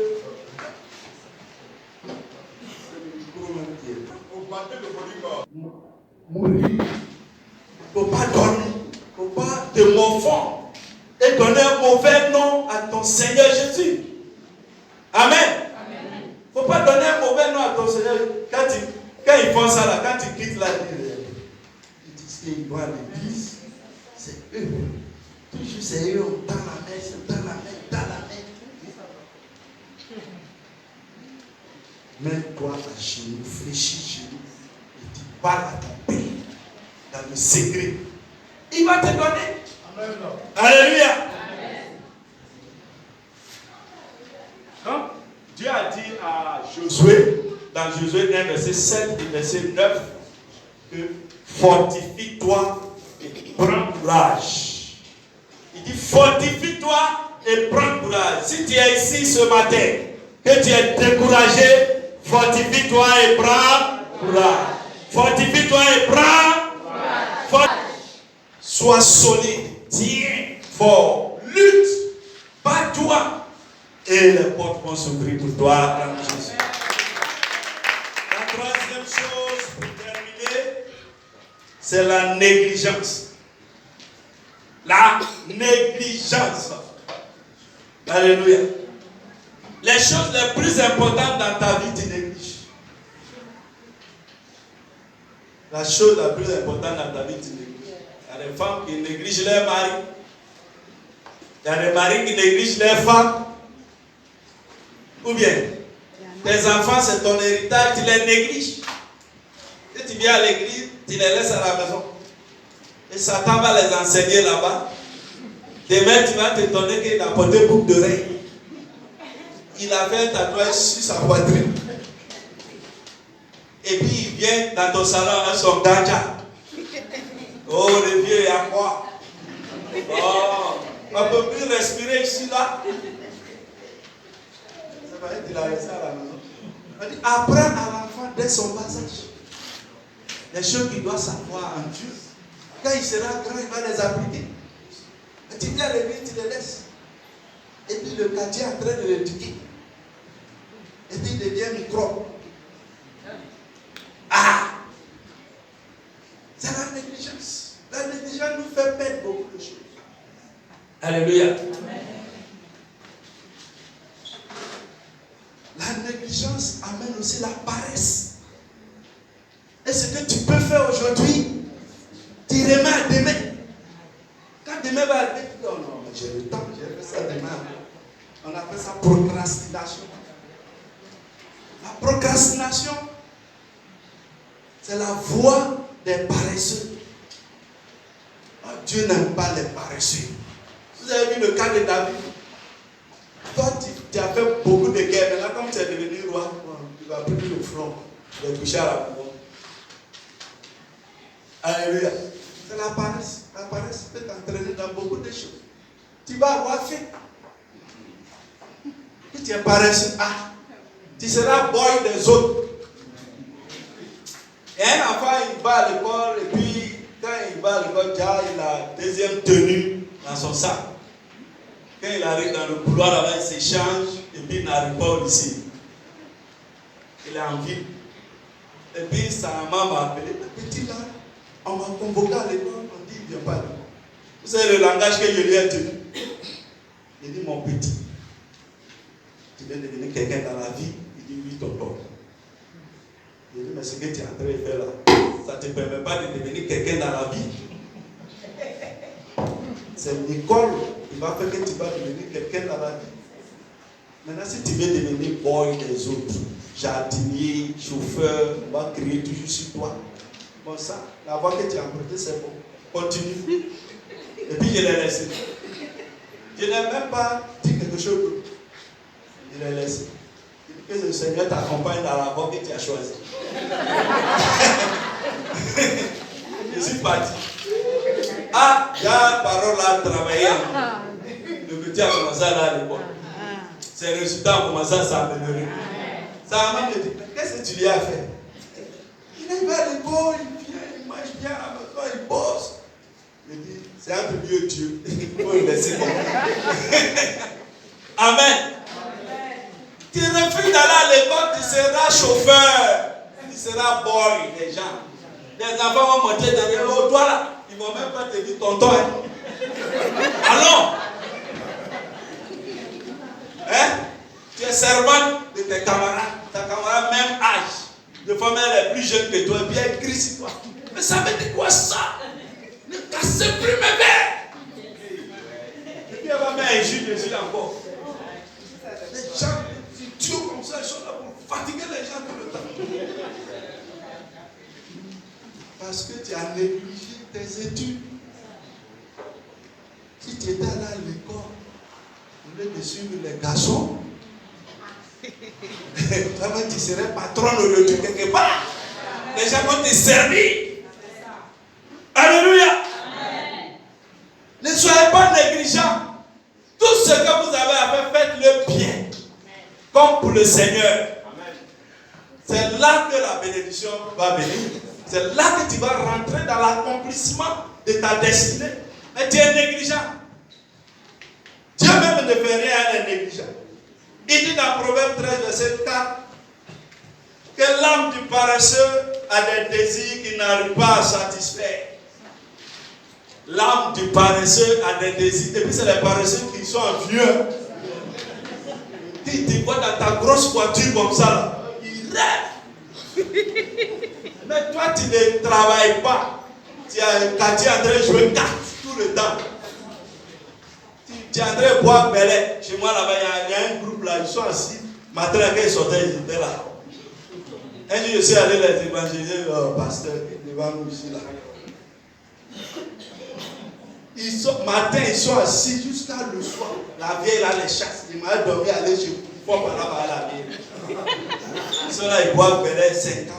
C'est le micro même qui est. Augmenter le volume. Mourir. Il ne faut pas dormir. Il ne faut pas te morfondre et donner un mauvais nom à ton Seigneur Jésus. Amen. Il ne faut pas donner un mauvais nom à ton Seigneur. Quand ils font ça là, quand ils quittent la ville, ils disent qu'ils vont à l'église. C'est eux. Toujours c'est eux, dans la messe, dans la messe, dans la messe. Mets-toi à genoux, fléchis genoux, et tu parles à ton Père dans le secret. Il va te donner. Amen. Alléluia. Amen. Quand Dieu a dit à Josué, dans Josué 1, verset 7 et verset 9, que fortifie-toi et prends courage. Il dit fortifie-toi et prends courage. Si tu es ici ce matin, que tu es découragé, fortifie-toi et prends courage. Fortifie-toi et prends courage. Sois solide, tiens fort, lutte, bats-toi et les portes vont s'ouvrir pour toi dans Jésus. La troisième chose pour terminer, c'est la négligence. La négligence. Alléluia. Les choses les plus importantes dans ta vie, tu négliges. La chose la plus importante dans ta vie, tu négliges. Il y a des femmes qui négligent leurs maris. Il y a des maris qui négligent leurs femmes. Ou bien, tes enfants, c'est ton héritage, tu les négliges. Si tu viens à l'église, tu les laisses à la maison. Et Satan va les enseigner là-bas. Demain, tu vas t'étonner qu'il a porté boucle d'oreille. Il a fait un tatouage sur sa poitrine. Et puis il vient dans ton salon avec son gadget. Oh, le vieux est à quoi? Oh, on ne peut plus respirer ici, là. Ça va être, il a laissé à la maison. On dit, apprends à l'enfant dès son bas âge les choses qu'il doit savoir en Dieu. Quand il sera grand, il va les appliquer. Et tu viens à l'église, tu les laisses. Et puis le quartier est en train de l'éduquer. Et puis il devient microbe. Ah! C'est la négligence. La négligence nous fait perdre beaucoup de choses. Alléluia. Amen. La négligence amène aussi la paresse. Et ce que tu peux faire aujourd'hui, tu remets à demain. Quand demain va arriver, tu dis, oh non, mais j'ai le temps, j'ai fait ça demain. On appelle ça procrastination. La procrastination, c'est la voie des paresseux. Oh, Dieu n'aime pas les paresseux. Vous avez vu le cas de David. Toi, tu as fait beaucoup de guerres. Maintenant, comme tu es devenu roi, tu vas prendre le front, le coucher à la maison. Alléluia. C'est la paresse. La paresse peut t'entraîner dans beaucoup de choses. Tu vas avoir faim. Si tu es paresseux, tu seras boy des autres. Et un enfant, il va à l'école, et puis quand il va à l'école, il a la deuxième tenue dans son sac. Quand il arrive dans le couloir, là-bas, il s'échange, et puis il n'arrive pas au lycée. Il est en ville. Et puis sa maman m'a appelé, le petit là, on m'a convoqué à l'école, on dit, il ne vient pas. Vous savez le langage que je lui ai tenu. Il dit, mon petit, tu viens devenir quelqu'un dans la vie. Il dit, oui, tonton. Il dit, mais ce que tu es en train de faire là, ça ne te permet pas de devenir quelqu'un dans la vie. C'est l'école qui va faire que tu vas devenir quelqu'un dans la vie. Maintenant, si tu veux devenir boy des autres, jardinier, chauffeur, on va crier toujours sur toi. Bon, ça, la voie que tu as empruntée, c'est bon. Continue. Et puis, je l'ai laissé. Je n'ai même pas dit quelque chose d'autre. Je l'ai laissé. Que le Seigneur t'accompagne dans la voie que tu as choisie. Je suis parti. Ah, il y a une parole là, travailler. Le petit a commencé à aller à l'école. Ses résultats ont commencé à s'améliorer. Ça m'a dit, qu'est-ce que tu lui as fait? Il va à l'école, il vient, il mange bien, à la maison, il bosse. Je dis, c'est un peu mieux Dieu. Il faut le laisser comme Amen. Tu refuses d'aller à l'école, tu seras chauffeur. Tu seras boy des gens. Les enfants vont monter derrière, oh toi là. Ils ne vont même pas te dire tonton. Allons. Hein? Tu es servante de tes camarades. Ta camarade même âge. De femmes elle est plus jeune que toi. Et puis elle crie sur toi. Mais ça veut dire quoi ça? Ne cassez plus mes verres. Et puis elle va mettre un jus dessus encore. Les gens, les idiots comme ça, ils sont là pour fatiguer les gens tout le temps. Parce que tu as négligé tes études. Si tu étais allé à l'école, au lieu de suivre les garçons, tu serais patron aujourd'hui quelque part. Les gens vont te servir. Alléluia. Ne soyez pas négligents. Tout ce que vous avez à faire, faites-le bien. Comme pour le Seigneur. C'est là que la bénédiction va venir. C'est là que tu vas rentrer dans l'accomplissement de ta destinée. Mais tu es négligent. Dieu même ne fait rien à les négligents. Il dit dans Proverbe 13, verset 4, que l'âme du paresseux a des désirs qu'il n'arrive pas à satisfaire. L'âme du paresseux a des désirs. Et puis c'est les paresseux qui sont vieux. Tu vois dans ta grosse voiture comme ça, là, ils rêvent. Mais toi, tu ne travailles pas. Tu es en train de jouer carte tout le temps. Tu es en train de boire belé. Chez moi, là-bas, il y a un groupe là, ils sont assis. Matin, quand ils sortaient, ils étaient là. Un jour, je suis allé les évangéliser, pasteur, devant nous ici, là. Matin, ils sont assis jusqu'à le soir. La vieille, là, les chasse. Ils m'ont dormi, aller chez vous. Il faut pas là-bas, la vieille. Ils sont là, ils boivent belé 50.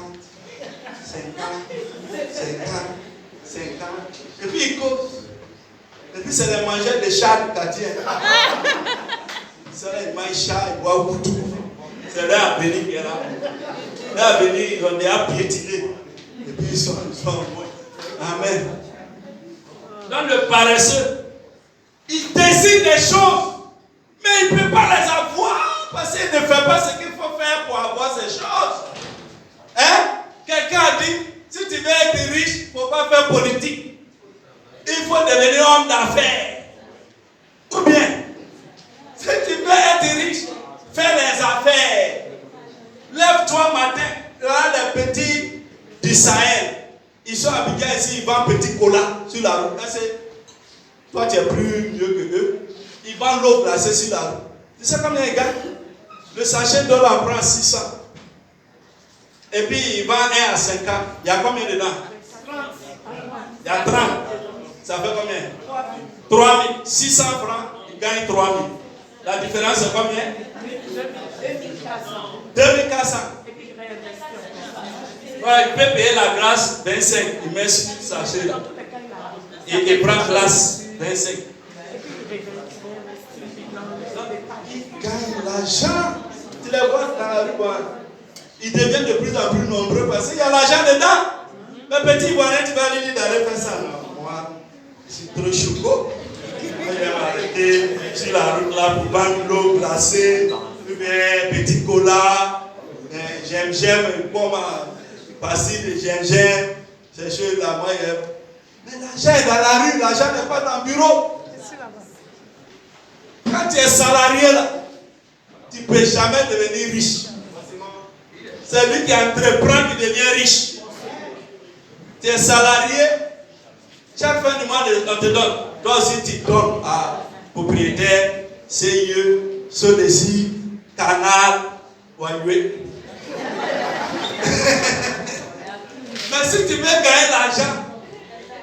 Et puis ils causent. Et puis c'est les mangeurs de chats du quartier. Ils sont là, ils mangent chat, ils boivent boutou. C'est là à venir qui est là. Là à venir, ils ont déjà piétiné. Et puis ils sont en moins. Amen. Dans le paresseux, il désire des choses, mais il ne peut pas les avoir parce qu'il ne fait pas ce qu'il faut faire pour avoir ces choses. Hein? Quelqu'un a dit, si tu veux être riche, il ne faut pas faire politique. Il faut devenir homme d'affaires. Ou bien, si tu veux être riche, fais les affaires. Lève-toi matin, là les petits du Sahel. Ils sont habillés ici, ils vendent petit cola sur la route. Toi, tu es plus mieux que eux. Ils vendent l'eau glacée sur la route. Tu sais combien ils gagnent? Le sachet d'eau en prend 600. Et puis, il vend 1 à 50. Il y a combien dedans? Il y a 30. Ça fait combien? 3 000. 600 francs, il gagne 3 000. La différence, c'est combien? 2400. Ouais, il peut payer la glace 25. Il met sur le sachet là. Il prend glace 25. Il gagne l'argent. Tu les vois dans la rue. Ils deviennent de plus en plus nombreux parce qu'il y a l'argent dedans. Mais petit Ivoirien, tu vas lui dire d'aller faire ça. Non, moi, je suis trop choco. Je vais m'arrêter sur la route là pour vendre l'eau glacée, petit cola. J'aime, bon, passer de gingembre, ces choses-là, moi, mais l'argent est dans la rue, l'argent n'est pas dans le bureau. Quand tu es salarié là, tu ne peux jamais devenir riche. C'est lui qui entreprend qui devient riche. Tu es salarié, chaque fin du mois, on te donne. Toi aussi, tu donnes à propriétaire, CIE, Sodeci, Canal, Wayoué. Mais si tu veux gagner l'argent,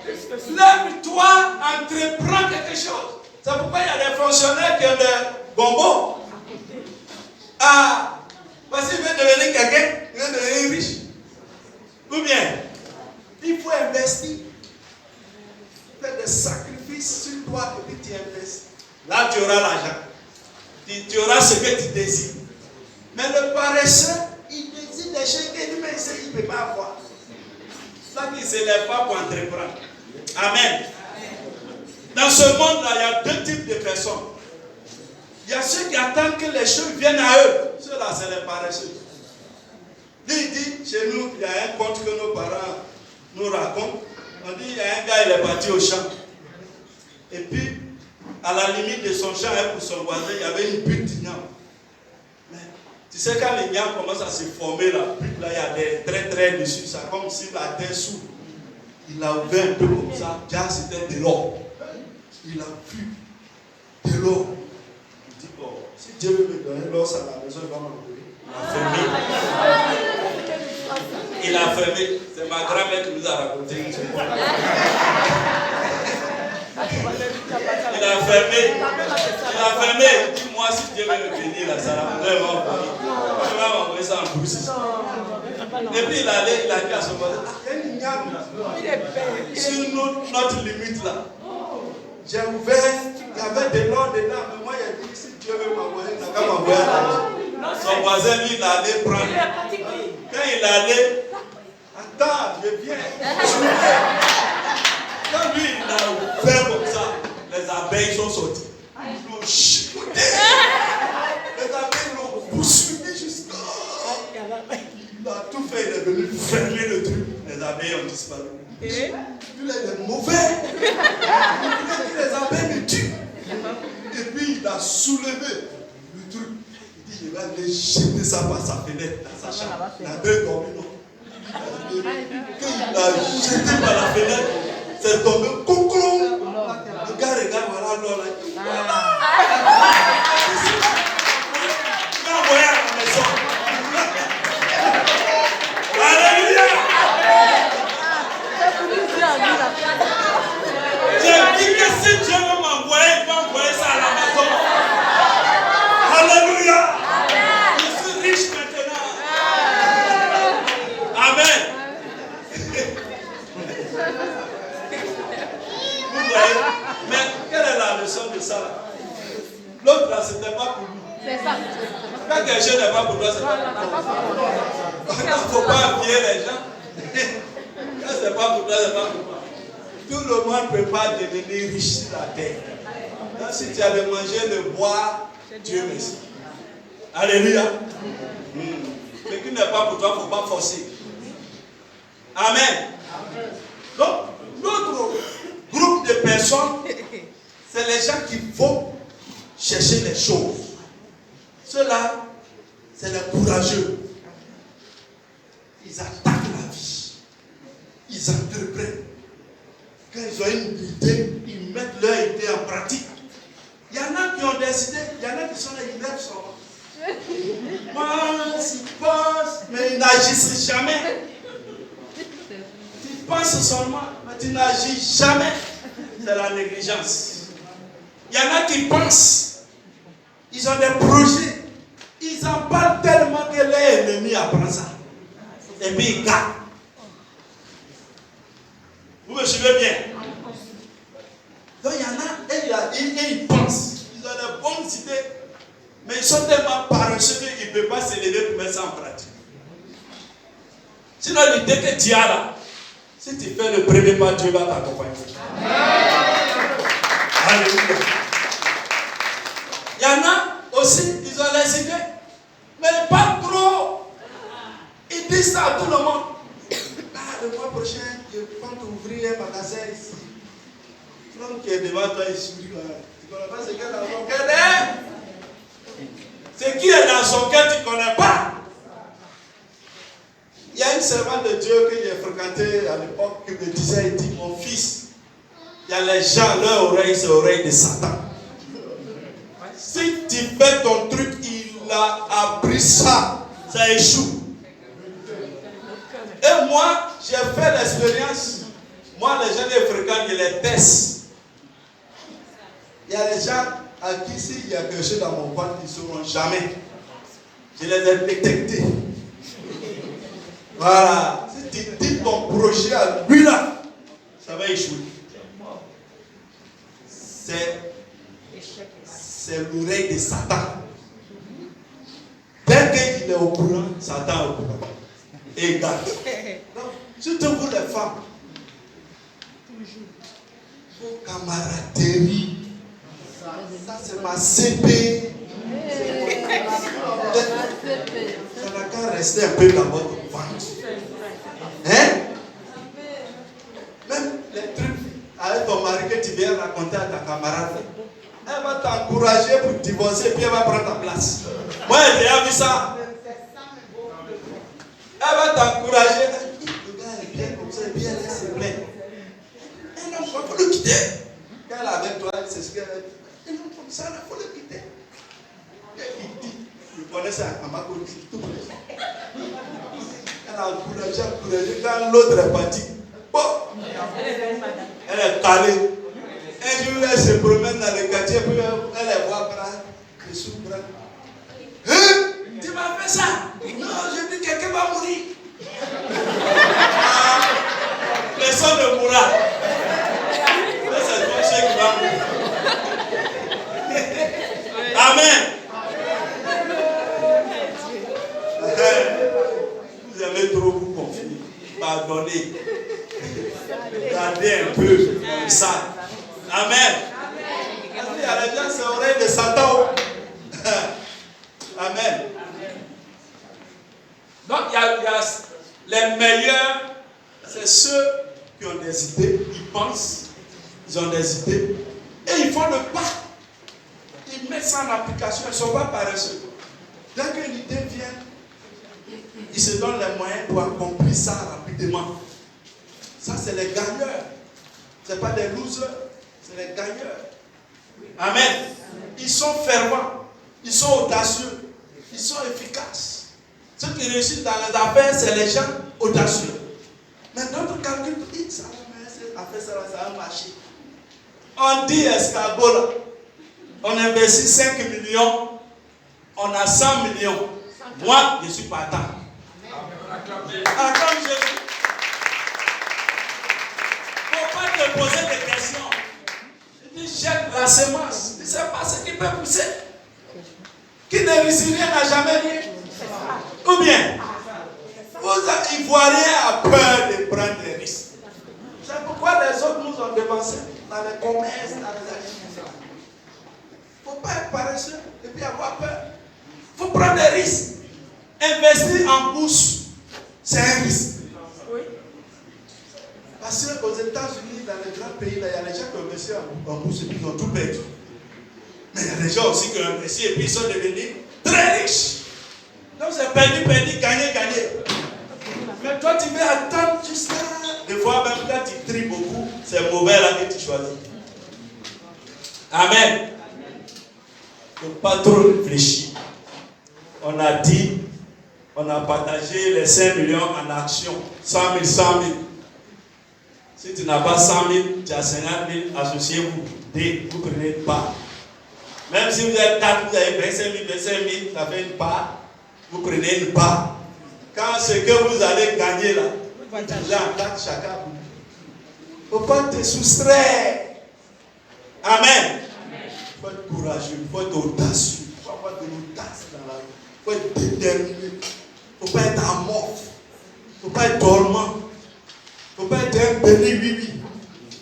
lève-toi, entreprends quelque chose. C'est pourquoi il y a des fonctionnaires qui ont des bonbons. Parce qu'il veut devenir quelqu'un, il veut devenir riche. Ou bien, il faut investir. Faire des sacrifices sur toi et puis tu investis. Là, tu auras l'argent. Tu auras ce que tu désires. Mais le paresseux, il désire des choses qu'il dit, mais il ne peut pas avoir. Ça qui ne se lève pas pour entreprendre. Amen. Dans ce monde-là, il y a deux types de personnes. Il y a ceux qui attendent que les choses viennent à eux. Ceux-là, c'est les paresseux. Lui, il dit, chez nous, il y a un conte que nos parents nous racontent. On dit, il y a un gars, il est parti au champ. Et puis, à la limite de son champ, pour son voisin, il y avait une butte d'igname. Mais tu sais, quand l'igname commence à se former, la butte, là, il y a des traits dessus. C'est comme si la terre s'ouvre. Il a ouvert un peu comme ça. Déjà, c'était de l'or. Il a vu de l'or. Il dit, bon, si Dieu veut me donner l'or, à la maison, il va m'envoyer. Il a fermé. C'est ma grand-mère qui nous a raconté une chose. Il a fermé. Il dit, moi, si Dieu veut me bénir, là, ça va vraiment envoyer. Il va m'envoyer ça en brousse. Et puis il a dit à son voisin, il y a une igname sur notre limite là. J'ai ouvert, il y avait de l'or dedans, mais moi il a dit, si Dieu veut m'envoyer, il n'a qu'à m'envoyer à la. Son voisin, lui, il allait prendre. Quand il allait, attends, je viens. Quand lui, il a ouvert comme ça, les abeilles sont sorties. Ils l'ont chicoté. Les abeilles l'ont poursuivi jusqu'à. Il a tout fait, il est venu fermer le truc. Les abeilles ont disparu. Lui, il est mauvais. Il les abeilles me tuent. Et puis, il a soulevé le truc. Il dit, je vais aller jeter ça par sa fenêtre dans sa chambre. Il a deux dormi, non? Quand il a jeté par la fenêtre, c'est tombé coucou. Le gars regarde, voilà, l'or là. Il va envoyer à la maison. Alléluia. J'ai dit que si Dieu veut m'envoyer, il va envoyer ça à la maison. Alléluia. Je suis riche maintenant. Amen. Vous voyez? Mais quelle est la leçon de ça? L'autre là, ce n'était pas pour lui. C'est ça. Quand quelque chose n'est pas pour toi, c'est pas pour toi. Il ne faut pas appuyer les gens. Quand ce n'est pas pour toi, c'est pas pour toi. Tout le monde ne peut pas devenir riche sur la terre. Donc, si tu as de manger, de boire, Dieu merci. Alléluia. Ce qui n'est pas pour toi, il ne faut pas forcer. Amen. Donc, l'autre groupe de personnes, c'est les gens qui vont chercher les choses. Ceux-là, c'est les courageux. Ils attaquent la vie. Ils entreprennent. Quand ils ont une idée, ils mettent leur idée en pratique. Il y en a qui ont décidé, il y en a qui sont là, ils lèvent son main. Pensent, ils pensent, mais ils n'agissent jamais. Tu penses seulement, mais tu n'agis jamais. C'est la négligence. Il y en a qui pensent, ils ont des projets, ils en parlent tellement que l'ennemi apprend ça. Et puis ils gardent. Vous me suivez bien? Donc il y en a, et ils pensent, ils ont des bonnes idées, mais ils sont tellement paresseux qu'ils ne peuvent pas se lever pour mettre ça en pratique. Sinon l'idée que tu as là, si tu fais le premier pas, Dieu va t'accompagner. Alléluia. Il y en a aussi, ils ont les idées, mais pas trop. Ils disent ça à tout le monde. Le mois prochain, je compte ouvrir un magasin ici. L'homme qui est devant toi, il sourit. Tu ne connais pas ce qu'il y a dans son cœur. Ce qui est dans son cœur, tu ne connais pas. Il y a une servante de Dieu que j'ai fréquentée à l'époque qui me disait, il dit, mon fils, il y a les gens, leur oreille, c'est l'oreille de Satan. Si tu fais ton truc, il a appris ça, ça échoue. Et moi, j'ai fait l'expérience. Moi, les gens que fréquentent, je les teste. Il y a des gens à qui, s'il y a quelque chose dans mon ventre, ils ne sauront jamais. Je les ai détectés. Voilà. Si tu dis ton projet à lui là, ça va échouer. C'est l'oreille de Satan. Dès qu'il est au courant, Satan est au courant. Et garde. Donc, surtout vous les femmes, vos camaraderies, ça c'est ma CP. Ça n'a qu'à rester un peu dans votre ventre. Hein? Même les trucs avec ton mari que tu viens raconter à ta camarade, elle va t'encourager pour divorcer et puis elle va prendre ta place. Moi j'ai déjà vu ça. Elle va t'encourager. Le gars est bien comme ça, et puis elle se plaît. Et non, il faut le quitter. Quand elle est avec toi, c'est ce qu'elle a dit. Et non, comme ça, il faut le quitter. Et il dit, vous connaissez à Makoti, tout le monde. Elle a encouragé. Quand l'autre est parti, bon, elle est calée. Un jour, elle se promène dans le quartier, puis elle les voit les sous-bras. Hein? Tu m'as fait ça? Non, je dis que quelqu'un va mourir. Personne ne mourra. Mais c'est toi seul qui va mourir. Amen. Vous avez trop vous confier. Pardonnez. Gardez un peu comme ça. Amen. Il y a les gens, c'est l'oreille de Satan. Amen. Donc, il y a les meilleurs, c'est ceux qui ont des idées, ils pensent, ils ont des idées, et ils font le pas. Ils mettent ça en application, ils ne sont pas paresseux. Dès que l'idée vient, ils se donnent les moyens pour accomplir ça rapidement. Ça, c'est les gagneurs. Ce n'est pas des losers, c'est les gagneurs. Amen. Ils sont fervents, ils sont audacieux, ils sont efficaces. Ceux qui réussissent dans les affaires, c'est les gens audacieux. Mais d'autres calculs disent, ça va marcher. On dit escargot là, on investit 5 millions, on a 100 millions. Moi, je suis partant. Acclame Jésus. Il ne faut pas te poser des questions. Il dit, jette la semence. Tu ne sais pas ce qui peut pousser. Qui ne réussit rien n'a jamais rien. Ou bien, vous Ivoiriens a peur de prendre des risques. C'est pourquoi les autres nous ont dépensé dans les commerces, dans les activités. Il ne faut pas être paresseux et puis avoir peur. Il faut prendre des risques. Investir en bourse, c'est un risque. Parce qu'aux États-Unis, dans les grands pays, là, il y a les gens qui ont investi en bourse et puis ils ont tout perdu. Mais il y a des gens aussi qui ont investi et puis ils sont devenus très riches. Donc c'est perdu, gagné. Mais toi tu veux attendre jusqu'à... Des fois même quand tu tries beaucoup, c'est mauvais là que tu choisis. Amen. Il ne faut pas trop réfléchir. On a dit, on a partagé les 5 millions en actions. 100 000. Si tu n'as pas 100 000, tu as 50 000, associez-vous. Vous prenez une part. Même si vous êtes 4, vous avez 25 000, ça fait une part. Vous prenez une part. Quand ce que vous allez gagner là, vous allez en 4 chacun. Il ne faut pas te soustraire. Amen. Il faut être courageux, il faut être audacieux. Il faut avoir de l'audace dans la vie. Il faut être déterminé. Il ne faut pas être amorphe. Il ne faut pas être dormant. Il ne faut pas être un béni oui.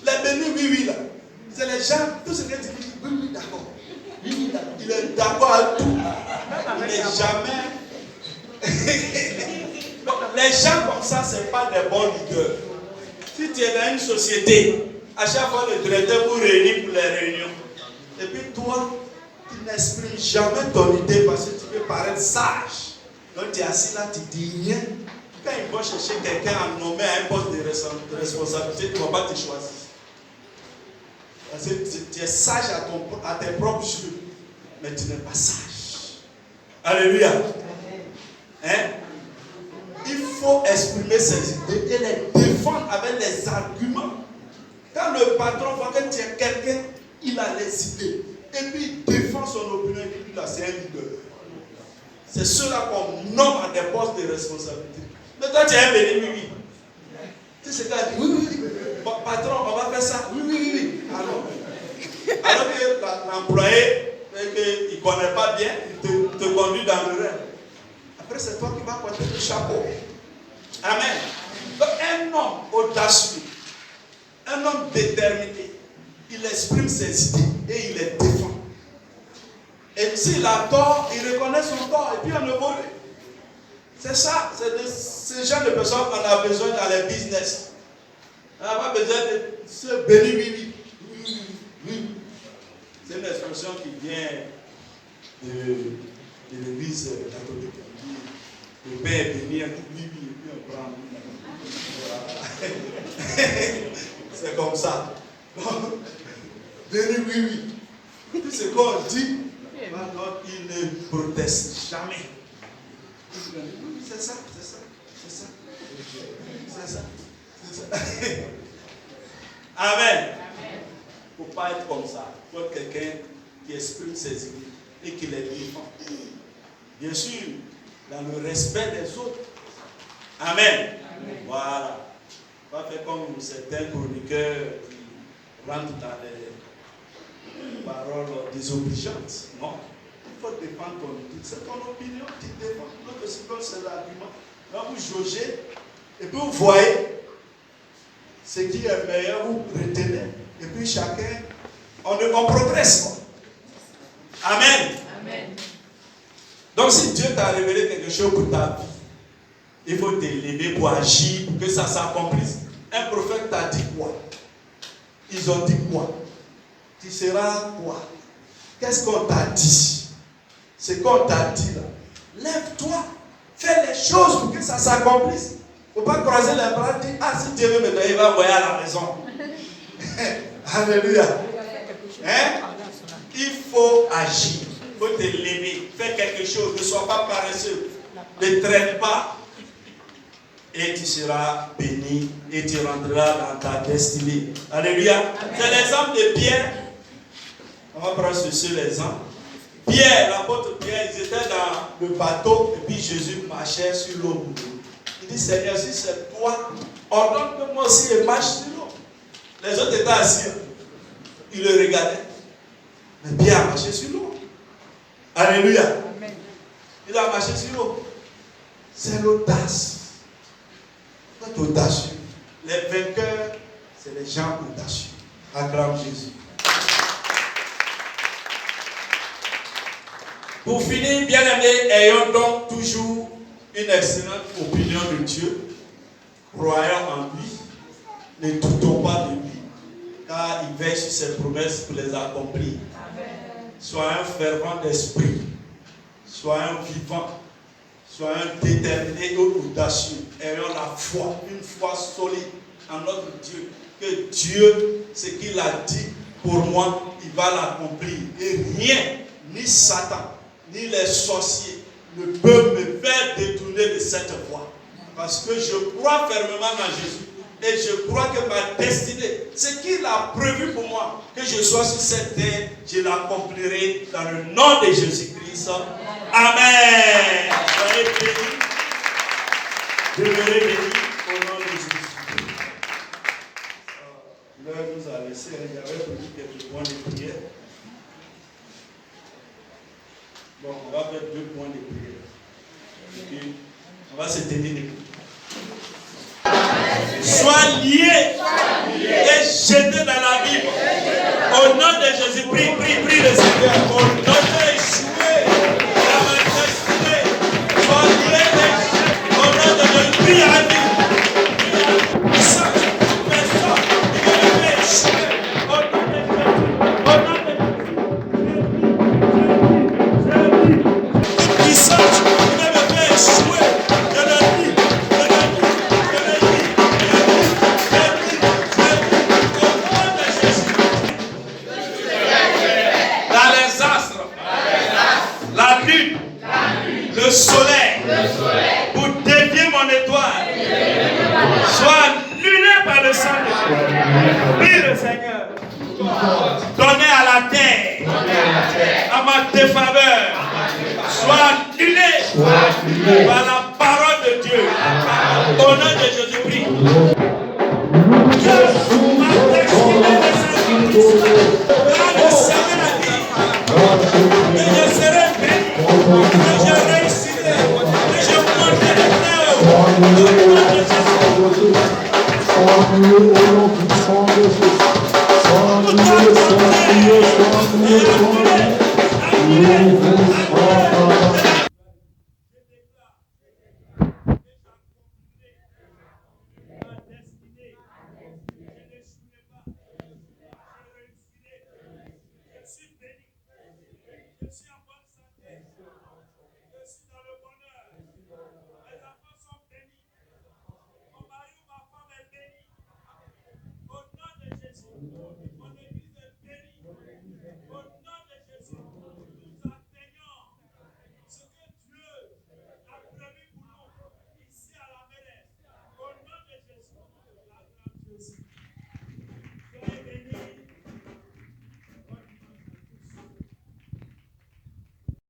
Les bénis oui là, c'est les gens, tout ce que tu dis, oui, d'accord. Il est d'accord à tout. Il n'est jamais. Donc, les gens comme ça, ce n'est pas des bons leaders. Si tu es dans une société, à chaque fois le directeur vous réunit pour les réunions, et puis toi, tu n'exprimes jamais ton idée parce que tu veux paraître sage. Donc tu es assis là, tu ne dis rien. Quand ils vont chercher quelqu'un à nommer à un poste de responsabilité, tu ne vas pas te choisir. Parce que tu es sage à tes propres yeux, mais tu n'es pas sage. Alléluia. Hein? Il faut exprimer ses idées et les défendre avec les arguments. Quand le patron voit que tu es quelqu'un, il a les idées. Et puis il défend son opinion et puis là, c'est un leader. c'est ceux-là qu'on nomme à des postes de responsabilité. Mais toi, tu es un béni, oui. Tu sais ce qu'il dit, oui. Patron, on va faire ça. Oui. Alors que l'employé, il ne connaît pas bien, il te conduit dans le rêve. Après, c'est toi qui vas porter le chapeau. Amen. Donc, un homme audacieux, un homme déterminé, il exprime ses idées et il les défend. Et s'il a tort, il reconnaît son tort et puis on évolue. C'est ça, c'est de ce genre de personnes qu'on a besoin dans les business. On n'a pas besoin de se bénir, oui. C'est une expression qui vient de l'église catholique. Le père est béni, oui, et puis on prend. Voilà. C'est comme ça. Béni, oui. Tout ce qu'on dit, il ne proteste jamais. C'est ça. Amen. Il ne faut pas être comme ça. Il faut être quelqu'un qui exprime ses idées et qui les défend. Bien sûr, dans le respect des autres. Amen. Voilà. Pas faire comme certains chroniqueurs qui rentrent dans les paroles désobligeantes. Non. Il faut défendre ton idée. C'est ton opinion, tu défends. Notre c'est l'argument. Là, vous jaugez et puis vous voyez ce qui est meilleur, vous retenez. Et puis chacun, on progresse. Amen. Donc si Dieu t'a révélé quelque chose pour ta vie, il faut t'élever pour agir, pour que ça s'accomplisse. Un prophète t'a dit quoi? Ils ont dit quoi? Tu seras quoi? Qu'est-ce qu'on t'a dit? Ce qu'on t'a dit là. Lève-toi, fais les choses pour que ça s'accomplisse. Il ne faut pas croiser les bras et dire, ah, si Dieu veut me donner, il va envoyer à la maison. Alléluia. Il faut agir. Il faut te lever. Fais quelque chose. Ne sois pas paresseux. Ne traîne pas. Et tu seras béni. Et tu rentreras dans ta destinée. Alléluia. C'est l'exemple de Pierre. On va prendre ceci l'exemple. Pierre, l'apôtre Pierre, ils étaient dans le bateau. Et puis Jésus marchait sur l'eau. Il dit, Seigneur, si c'est toi, ordonne que moi aussi je marche sur l'eau. Les autres étaient assis. Ils le regardaient. Mais Pierre a marché sur l'eau. Alléluia. Amen. Il a marché sur l'eau. C'est l'audace. Vous êtes audacieux. Les vainqueurs, c'est les gens audacieux. Acclame Jésus. Pour finir, bien-aimés, ayons donc toujours une excellente opinion de Dieu. Croyons en lui. Ne doutons pas de lui. Car il veille sur ses promesses pour les accomplir. Soyons fervents d'esprit. Soyons vivants. Soyons déterminés et audacieux. Ayons la foi, une foi solide en notre Dieu. Que Dieu, ce qu'il a dit pour moi, il va l'accomplir. Et rien, ni Satan, ni les sorciers, ne peuvent me faire détourner de cette voie. Parce que je crois fermement en Jésus. Et je crois que ma destinée, ce qu'il a prévu pour moi, que je sois sur cette terre, je l'accomplirai dans le nom de Jésus-Christ. Amen. Soyez bénis. Demeurez bénis au nom de Jésus. L'heure nous a laissé, il y avait prévu quelques points de prière. Bon, on va faire 2 points de prière. Et puis, on va se tenir debout. Sois lié et jeté dans la Bible. Au nom de Jésus, prie le Seigneur. Au nom de Jésus, la majesté. Sois lié et jeté. Au nom de Jésus, prie à lui. Le soleil, pour dévier mon étoile, soit annulé par le sang de Jésus. Prie le Seigneur. Donnez à la terre, à ma défaveur, soit annulé par la parole de Dieu. Au nom de Jésus-Christ. Dieu m'a exprimé les sacrifices. Quand je serai la vie, que je serai béni, que je réussirai, que je monterai très haut. Au nom de Jésus. Sois